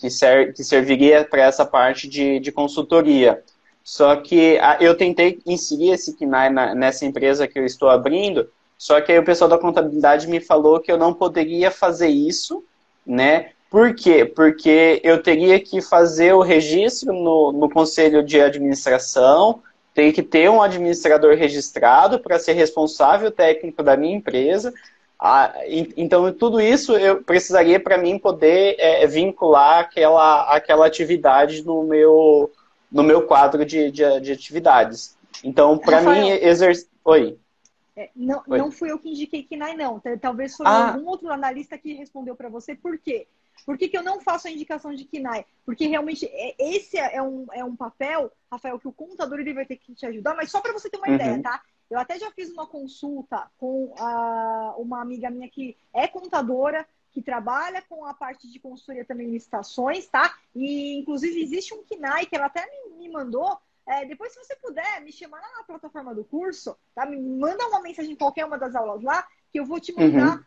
serviria para essa parte de consultoria. Só que eu tentei inserir esse KNAI nessa empresa que eu estou abrindo, só que aí o pessoal da contabilidade me falou que eu não poderia fazer isso, né? Por quê? Porque eu teria que fazer o registro no conselho de administração, teria que ter um administrador registrado para ser responsável técnico da minha empresa. Então, tudo isso eu precisaria para mim poder vincular aquela atividade no meu quadro de atividades. Então, para mim, Oi. Não fui eu que indiquei KNAI, não. Talvez foi algum outro analista que respondeu para você. Por quê? Por que eu não faço a indicação de KNAI? Porque realmente esse é um papel, Rafael, que o contador ele vai ter que te ajudar, mas só para você ter uma ideia, tá? Eu até já fiz uma consulta com uma amiga minha que é contadora, que trabalha com a parte de consultoria também em licitações, tá? E, inclusive, existe um KNAI que ela até me mandou. Depois, se você puder, me chamar lá na plataforma do curso, tá? Me manda uma mensagem em qualquer uma das aulas lá, que eu vou te mandar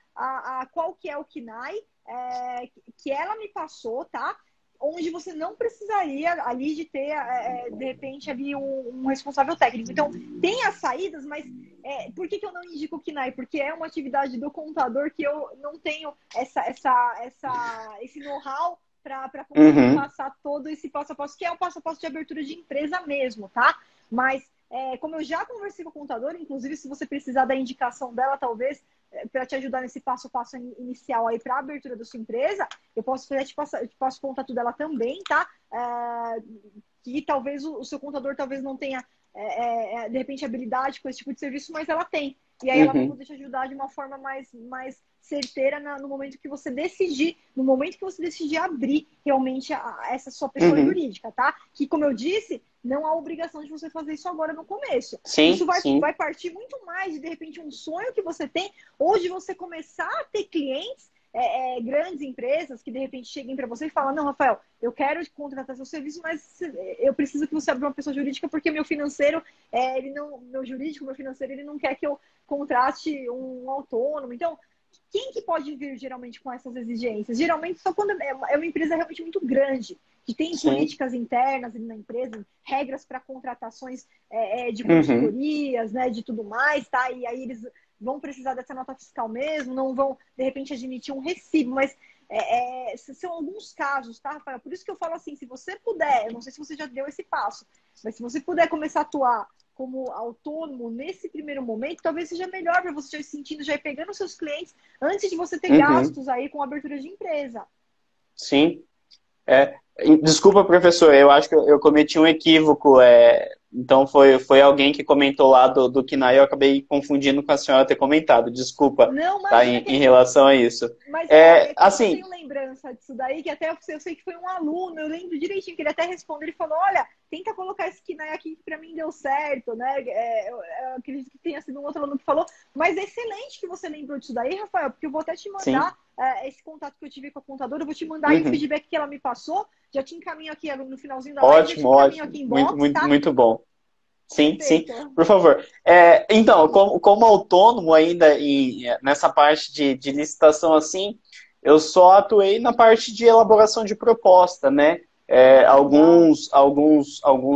qual que é o KNAI que ela me passou, tá? Onde você não precisaria ali de ter, de repente, ali um responsável técnico. Então, tem as saídas, mas por que eu não indico o KNAI? Porque é uma atividade do contador que eu não tenho esse know-how para conseguir passar todo esse passo a passo, que é um passo a passo de abertura de empresa mesmo, tá? Mas, como eu já conversei com o contador, inclusive, se você precisar da indicação dela, talvez, para te ajudar nesse passo a passo inicial aí para a abertura da sua empresa, eu te passo o contato dela também, tá? Que talvez o seu contador talvez não tenha, de repente, habilidade com esse tipo de serviço, mas ela tem. E aí ela vai poder te ajudar de uma forma mais certeira no momento que você decidir, abrir realmente essa sua pessoa jurídica, tá? Que, como eu disse, não há obrigação de você fazer isso agora no começo. Isso vai partir muito mais de repente, um sonho que você tem, ou de você começar a ter clientes, grandes empresas que, de repente, cheguem para você e falam, não, Rafael, eu quero contratar seu serviço, mas eu preciso que você abra uma pessoa jurídica porque meu financeiro, meu financeiro, ele não quer que eu contrate um autônomo. Então, quem que pode vir geralmente com essas exigências? Geralmente só quando é uma empresa realmente muito grande, que tem políticas internas na empresa, regras para contratações de consultorias, né, de tudo mais, tá? E aí eles vão precisar dessa nota fiscal mesmo, não vão, de repente, admitir um recibo, mas são alguns casos, tá, Rafael? Por isso que eu falo assim, se você puder, eu não sei se você já deu esse passo, mas se você puder começar a atuar como autônomo nesse primeiro momento, talvez seja melhor para você já ir sentindo, já ir pegando seus clientes antes de você ter gastos aí com abertura de empresa. Sim. Desculpa, professor, eu acho que eu cometi um equívoco. Então foi alguém que comentou lá do KNAI, eu acabei confundindo com a senhora ter comentado. Desculpa, não, tá, em relação a isso. Mas assim, eu tenho lembrança disso daí, que até eu sei que foi um aluno, eu lembro direitinho, que ele até respondeu, ele falou, olha, tenta colocar esse KNAI aqui que pra mim deu certo, né? Eu acredito que tenha sido um outro aluno que falou, mas é excelente que você lembrou disso daí, Rafael, porque eu vou até te mandar esse contato que eu tive com a contadora, eu vou te mandar aí o feedback que ela me passou, já te encaminho aqui no finalzinho da live, ótimo, aqui em box, muito bom. Sim, perfeito. Sim, por favor. Então, como autônomo ainda nessa parte de licitação assim, eu só atuei na parte de elaboração de proposta, né? Alguns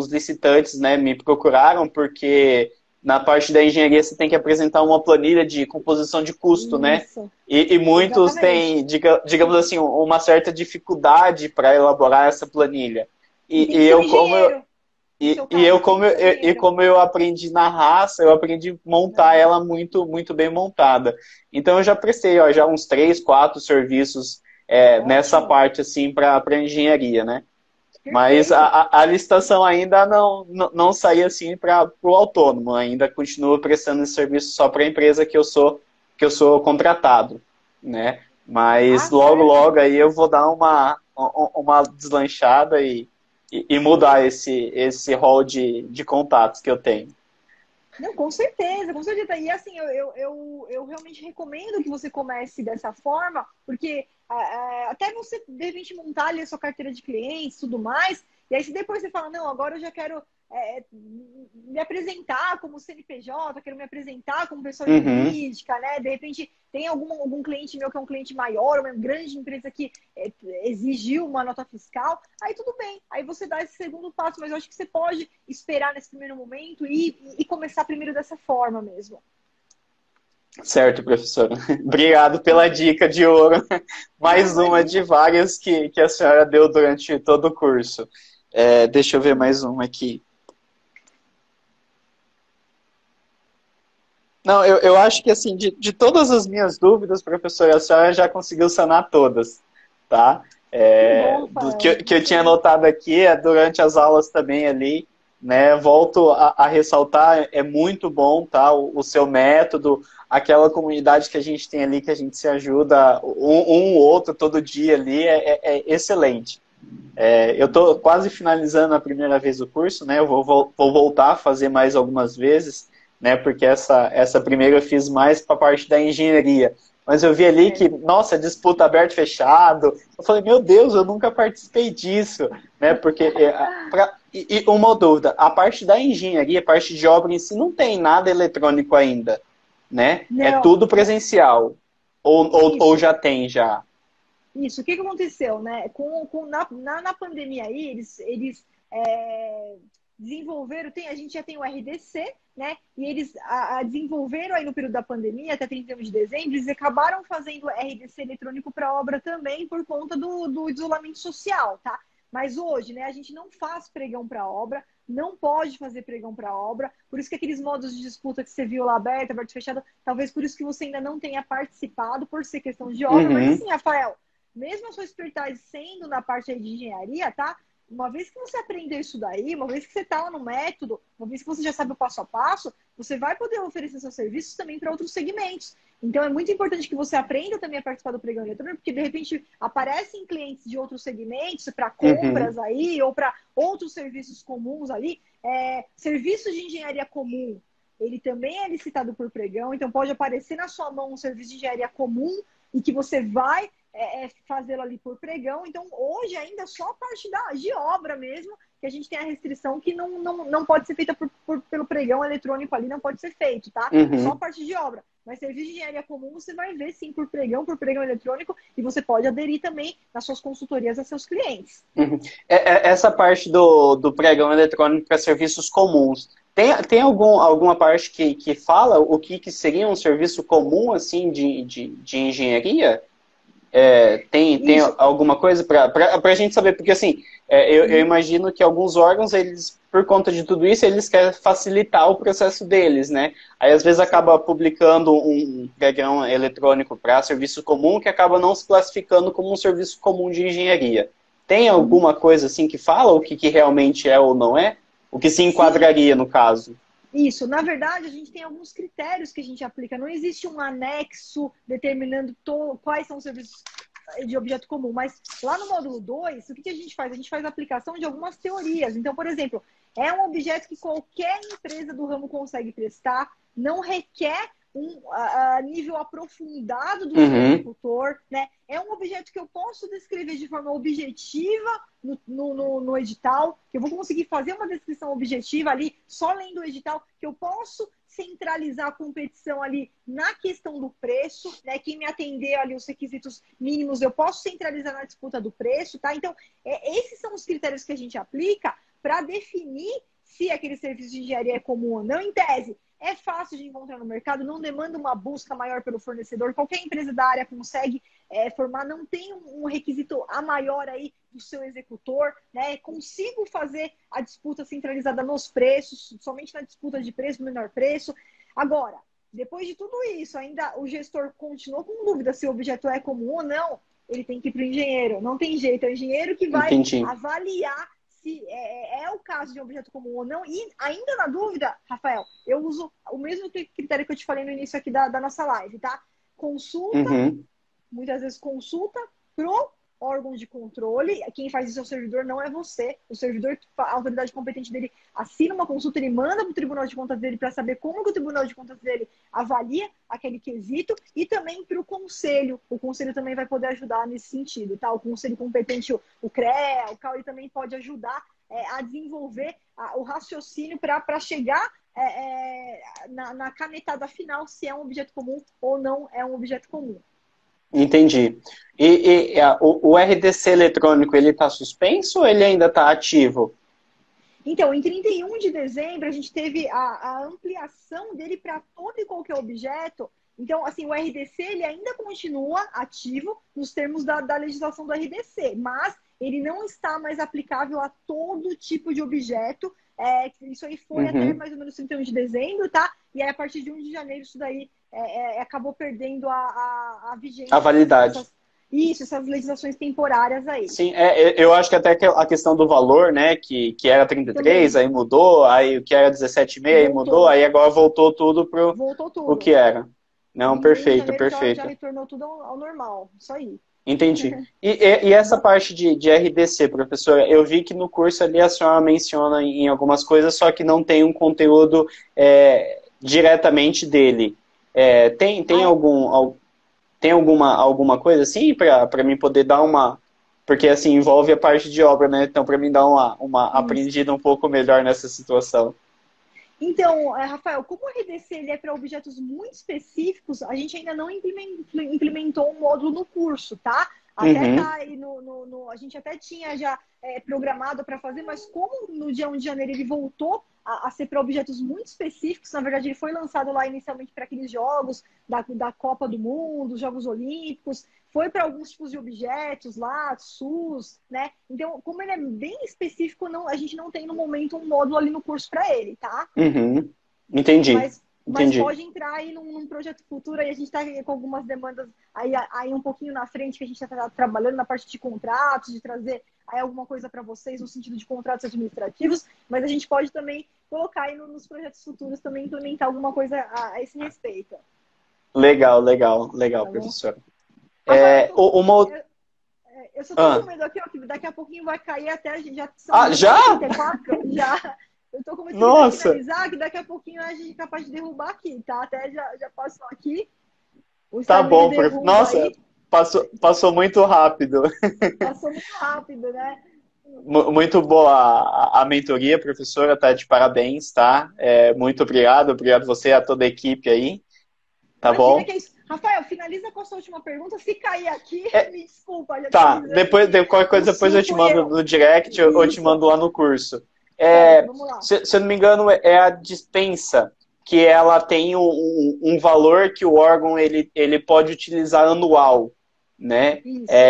licitantes, né, me procuraram porque na parte da engenharia você tem que apresentar uma planilha de composição de custo, né? E muitos têm, digamos assim, uma certa dificuldade para elaborar essa planilha. Como eu aprendi na raça, eu aprendi a montar ela muito, muito bem montada. Então eu já prestei já uns 3, 4 serviços nessa parte assim para engenharia, né? Perfeito. Mas a licitação ainda não saiu assim para o autônomo, ainda continuo prestando esse serviço só para a empresa que eu sou contratado, né? Mas logo aí eu vou dar uma deslanchada e mudar esse rol de contatos que eu tenho. Não, com certeza, com certeza. E assim, eu realmente recomendo que você comece dessa forma, porque até você, de repente, montar ali a sua carteira de clientes e tudo mais, e aí se depois você fala, não, agora eu já quero me apresentar como CNPJ, quero me apresentar como pessoa jurídica, né? De repente tem algum cliente meu que é um cliente maior, uma grande empresa que exigiu uma nota fiscal, aí tudo bem, aí você dá esse segundo passo, mas eu acho que você pode esperar nesse primeiro momento e começar primeiro dessa forma mesmo. Certo, professora. Obrigado pela dica de ouro. Mais Não, uma de imagina. várias que a senhora deu durante todo o curso. Deixa eu ver mais uma aqui. Não, eu acho que assim, de todas as minhas dúvidas, professora, a senhora já conseguiu sanar todas, tá? Que bom, Do Rafael. que eu tinha anotado aqui, durante as aulas também ali, né? Volto a ressaltar, é muito bom, tá? O seu método, aquela comunidade que a gente tem ali, que a gente se ajuda um outro todo dia ali, é excelente. Eu estou quase finalizando a primeira vez o curso, né? Eu vou voltar a fazer mais algumas vezes, né? Porque essa primeira eu fiz mais para a parte da engenharia. Mas eu vi ali que, nossa, disputa aberto e fechado. Eu falei, meu Deus, eu nunca participei disso, né? Porque e uma dúvida, a parte da engenharia, a parte de obra em si, não tem nada eletrônico ainda, né? É Não, tudo presencial. Ou isso. já tem já. Isso, o que que aconteceu, né? Na pandemia aí, eles desenvolveram, a gente já tem o RDC, né? E eles desenvolveram aí no período da pandemia, até 31 de dezembro, eles acabaram fazendo o RDC eletrônico para obra também por conta do isolamento social, tá? Mas hoje, né, a gente não faz pregão para obra, não pode fazer pregão para obra, por isso que aqueles modos de disputa que você viu lá aberto, aberto fechado, talvez por isso que você ainda não tenha participado, por ser questão de obra, mas Uhum, assim, Rafael, mesmo a sua expertise sendo na parte aí de engenharia, tá? Uma vez que você aprendeu isso daí, uma vez que você está lá no método, uma vez que você já sabe o passo a passo, você vai poder oferecer seus serviços também para outros segmentos. Então é muito importante que você aprenda também a participar do pregão eletrônico, porque de repente aparecem clientes de outros segmentos para uhum. compras aí, ou para outros serviços comuns ali. Serviço de engenharia comum, ele também é licitado por pregão, então pode aparecer na sua mão um serviço de engenharia comum e que você vai fazê-lo ali por pregão. Então, hoje ainda só a parte de obra mesmo, que a gente tem a restrição que não pode ser feita pelo pregão eletrônico ali, não pode ser feito, tá? Só a Uhum. parte de obra. Mas serviço de engenharia comum você vai ver sim por pregão eletrônico, e você pode aderir também nas suas consultorias a seus clientes. Uhum. Essa parte do pregão eletrônico para serviços comuns, tem alguma parte que fala o que seria um serviço comum assim de engenharia? Tem Isso. alguma coisa para a gente saber? Porque assim, eu imagino que alguns órgãos, eles, por conta de tudo isso, eles querem facilitar o processo deles, né? Aí às vezes acaba publicando um pregão eletrônico para serviço comum que acaba não se classificando como um serviço comum de engenharia. Tem Uhum. alguma coisa assim que fala o que realmente é ou não é? O que se Sim, enquadraria no caso? isso. Na verdade, a gente tem alguns critérios que a gente aplica. Não existe um anexo determinando quais são os serviços de objeto comum, mas lá no módulo 2, o que a gente faz? A gente faz a aplicação de algumas teorias. Então, por exemplo, é um objeto que qualquer empresa do ramo consegue prestar, não requer um nível aprofundado do seu Uhum, executor, né? É um objeto que eu posso descrever de forma objetiva no edital, que eu vou conseguir fazer uma descrição objetiva ali, só lendo o edital, que eu posso centralizar a competição ali na questão do preço, né? Quem me atender ali os requisitos mínimos, eu posso centralizar na disputa do preço, tá? Então, esses são os critérios que a gente aplica para definir se aquele serviço de engenharia é comum ou não. Em tese, é fácil de encontrar no mercado, não demanda uma busca maior pelo fornecedor, qualquer empresa da área consegue formar, não tem um requisito a maior aí do seu executor, né? Consigo fazer a disputa centralizada nos preços, somente na disputa de preço, menor preço. Agora, depois de tudo isso, ainda o gestor continuou com dúvida se o objeto é comum ou não, ele tem que ir para o engenheiro. Não tem jeito, é o engenheiro que vai entendi. avaliar se é o caso de um objeto comum ou não. E ainda na dúvida, Rafael, eu uso o mesmo critério que eu te falei no início aqui da nossa live, tá? Consulta, Uhum. muitas vezes consulta pro órgão de controle. Quem faz isso é o servidor, não é você. O servidor, a autoridade competente dele assina uma consulta, ele manda para o Tribunal de Contas dele para saber como que o Tribunal de Contas dele avalia aquele quesito, e também para o conselho. O conselho também vai poder ajudar nesse sentido, tá? O conselho competente, o CREA, o CAU, ele também pode ajudar a desenvolver o raciocínio para chegar na canetada final se é um objeto comum ou não é um objeto comum. Entendi. O RDC eletrônico, ele está suspenso ou ele ainda está ativo? Então, em 31 de dezembro, a gente teve a ampliação dele para todo e qualquer objeto. Então, assim, o RDC ele ainda continua ativo nos termos da legislação do RDC, mas ele não está mais aplicável a todo tipo de objeto. Isso aí foi até mais ou menos 31 de dezembro, tá? E aí, a partir de 1 de janeiro, isso daí acabou perdendo a vigência. A validade. Essas legislações temporárias aí. Sim, eu acho que até a questão do valor, né, que era 33, Também. aí mudou, aí o que era 17,5, aí mudou, aí agora voltou tudo o que era. Não, Em perfeito, janeiro já perfeito. retornou tudo ao normal, isso aí. Entendi. E essa parte de RDC, professora, eu vi que no curso ali a senhora menciona em algumas coisas, só que não tem um conteúdo diretamente dele. Tem alguma coisa assim para mim poder dar uma... Porque assim, envolve a parte de obra, né? Então, para mim dar uma aprendida um pouco melhor nessa situação. Então, Rafael, como o RDC ele é para objetos muito específicos, a gente ainda não implementou um módulo no curso, tá? Até tá aí a gente até tinha já programado para fazer, mas como no dia 1 de janeiro ele voltou a ser para objetos muito específicos, na verdade ele foi lançado lá inicialmente para aqueles jogos da Copa do Mundo, Jogos Olímpicos, foi para alguns tipos de objetos lá, SUS, né? Então, como ele é bem específico, a gente não tem no momento um módulo ali no curso para ele, tá? Entendi. Mas pode entrar aí num projeto futuro, aí a gente está com algumas demandas aí um pouquinho na frente, que a gente está trabalhando na parte de contratos, de trazer aí alguma coisa para vocês no sentido de contratos administrativos, mas a gente pode também colocar aí nos projetos futuros também implementar alguma coisa a esse respeito. Legal, Tá professora. Rafael, eu só tô com medo aqui, ó, que daqui a pouquinho vai cair até, já são já? 34, já. Eu tô começando a finalizar, que daqui a pouquinho a gente é capaz de derrubar aqui, tá? Até já passou aqui. Tá bom, nossa, aí. passou muito rápido. Passou muito rápido, né? Muito boa a mentoria, professora, tá de parabéns, tá? Muito obrigado você e a toda a equipe aí, tá Imagina bom? Que é isso. Rafael, finaliza com a sua última pergunta. Se cair aqui, me desculpa. Tá, depois qualquer coisa depois eu te mando no direct ou te mando lá no curso. Vamos lá. Se eu não me engano, é a dispensa, que ela tem um valor que o órgão ele pode utilizar anual, né?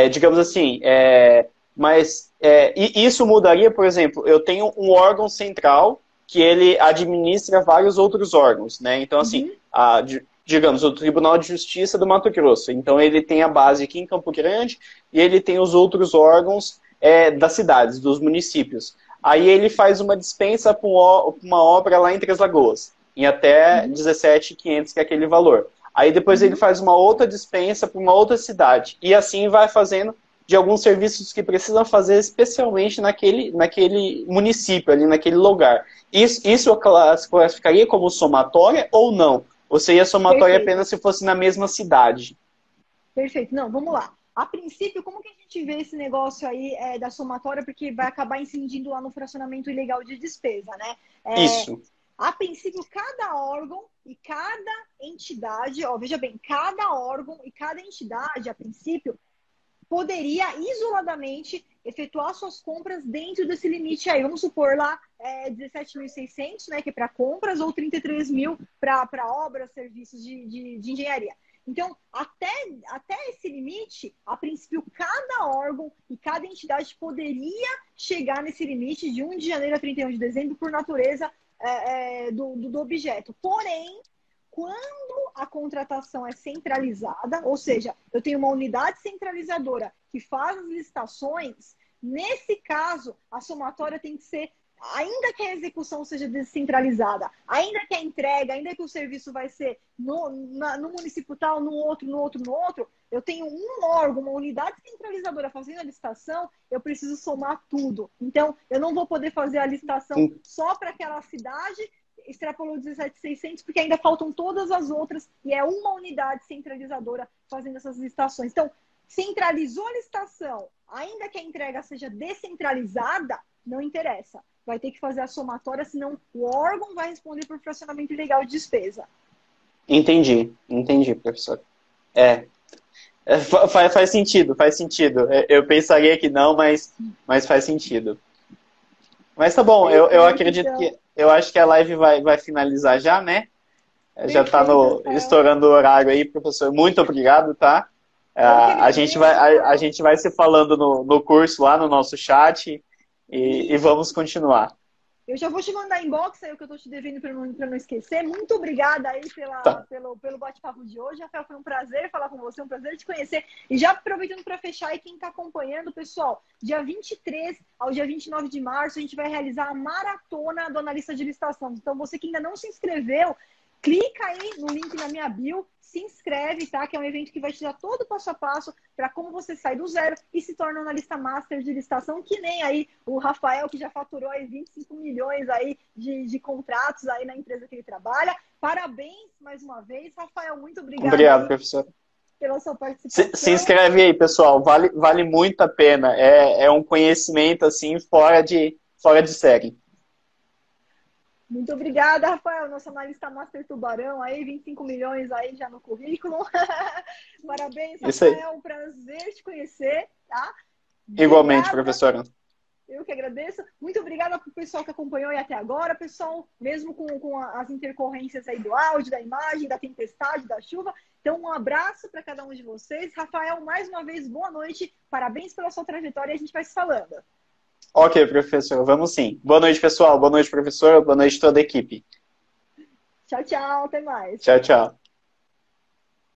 Digamos assim, mas isso mudaria, por exemplo, eu tenho um órgão central que ele administra vários outros órgãos, né? Então, assim, digamos, o Tribunal de Justiça do Mato Grosso. Então, ele tem a base aqui em Campo Grande e ele tem os outros órgãos das cidades, dos municípios. Aí ele faz uma dispensa para uma obra lá em Três Lagoas, em até 17.500, que é aquele valor. Aí depois ele faz uma outra dispensa para uma outra cidade. E assim vai fazendo de alguns serviços que precisam fazer especialmente naquele município, ali naquele lugar. Isso eu classificaria como somatória ou não? Ou seria somatória apenas se fosse na mesma cidade? Perfeito. Não, vamos lá. A princípio, como que a gente vê esse negócio aí da somatória? Porque vai acabar incidindo lá no fracionamento ilegal de despesa, né? Isso. A princípio, cada órgão e cada entidade, veja bem, cada órgão e cada entidade, a princípio, poderia isoladamente efetuar suas compras dentro desse limite aí. Vamos supor lá 17.600, né, que é para compras, ou 33 mil para obras, serviços de engenharia. Então, até esse limite, a princípio, cada órgão e cada entidade poderia chegar nesse limite de 1 de janeiro a 31 de dezembro por natureza do objeto. Porém, quando a contratação é centralizada, ou seja, eu tenho uma unidade centralizadora que faz as licitações, nesse caso, a somatória tem que ser, ainda que a execução seja descentralizada, ainda que a entrega, ainda que o serviço vai ser no município tal, no outro, eu tenho um órgão, uma unidade centralizadora fazendo a licitação, eu preciso somar tudo. Então, eu não vou poder fazer a licitação só para aquela cidade, extrapolou 17.600, porque ainda faltam todas as outras, e é uma unidade centralizadora fazendo essas licitações. Então, centralizou a licitação, ainda que a entrega seja descentralizada, não interessa. Vai ter que fazer a somatória, senão o órgão vai responder por fracionamento ilegal de despesa. Entendi, professor. Faz sentido, faz sentido. Eu pensaria que não, mas faz sentido. Mas tá bom, eu acredito que... Eu acho que a live vai finalizar já, né? Já está estourando o horário aí, professor. Muito obrigado, tá? A gente vai se falando no curso lá no nosso chat e vamos continuar. Eu já vou te mandar inbox aí o que eu tô te devendo para não esquecer. Muito obrigada aí pelo bate-papo de hoje. Rafael, foi um prazer falar com você, um prazer te conhecer. E já aproveitando para fechar, e quem está acompanhando, pessoal, dia 23 ao dia 29 de março, a gente vai realizar a maratona do analista de licitação. Então, você que ainda não se inscreveu, clica aí no link na minha bio, se inscreve, tá? Que é um evento que vai te dar todo o passo a passo para como você sai do zero e se torna um analista master de licitação, que nem aí o Rafael, que já faturou aí 25 milhões aí de contratos aí na empresa que ele trabalha. Parabéns mais uma vez, Rafael, muito obrigado. Obrigado, professor. Pela sua participação. Se inscreve aí, pessoal. Vale muito a pena. É um conhecimento assim fora de série. Muito obrigada, Rafael, nosso analista Master Tubarão aí, 25 milhões aí já no currículo. Parabéns, Rafael, um prazer te conhecer, tá? Igualmente, professora. Eu que agradeço. Muito obrigada para o pessoal que acompanhou aí até agora, pessoal, mesmo com as intercorrências aí do áudio, da imagem, da tempestade, da chuva. Então, um abraço para cada um de vocês. Rafael, mais uma vez, boa noite. Parabéns pela sua trajetória e a gente vai se falando. Ok, professor, vamos sim. Boa noite, pessoal. Boa noite, professor. Boa noite, toda a equipe. Tchau, tchau. Até mais. Tchau, tchau.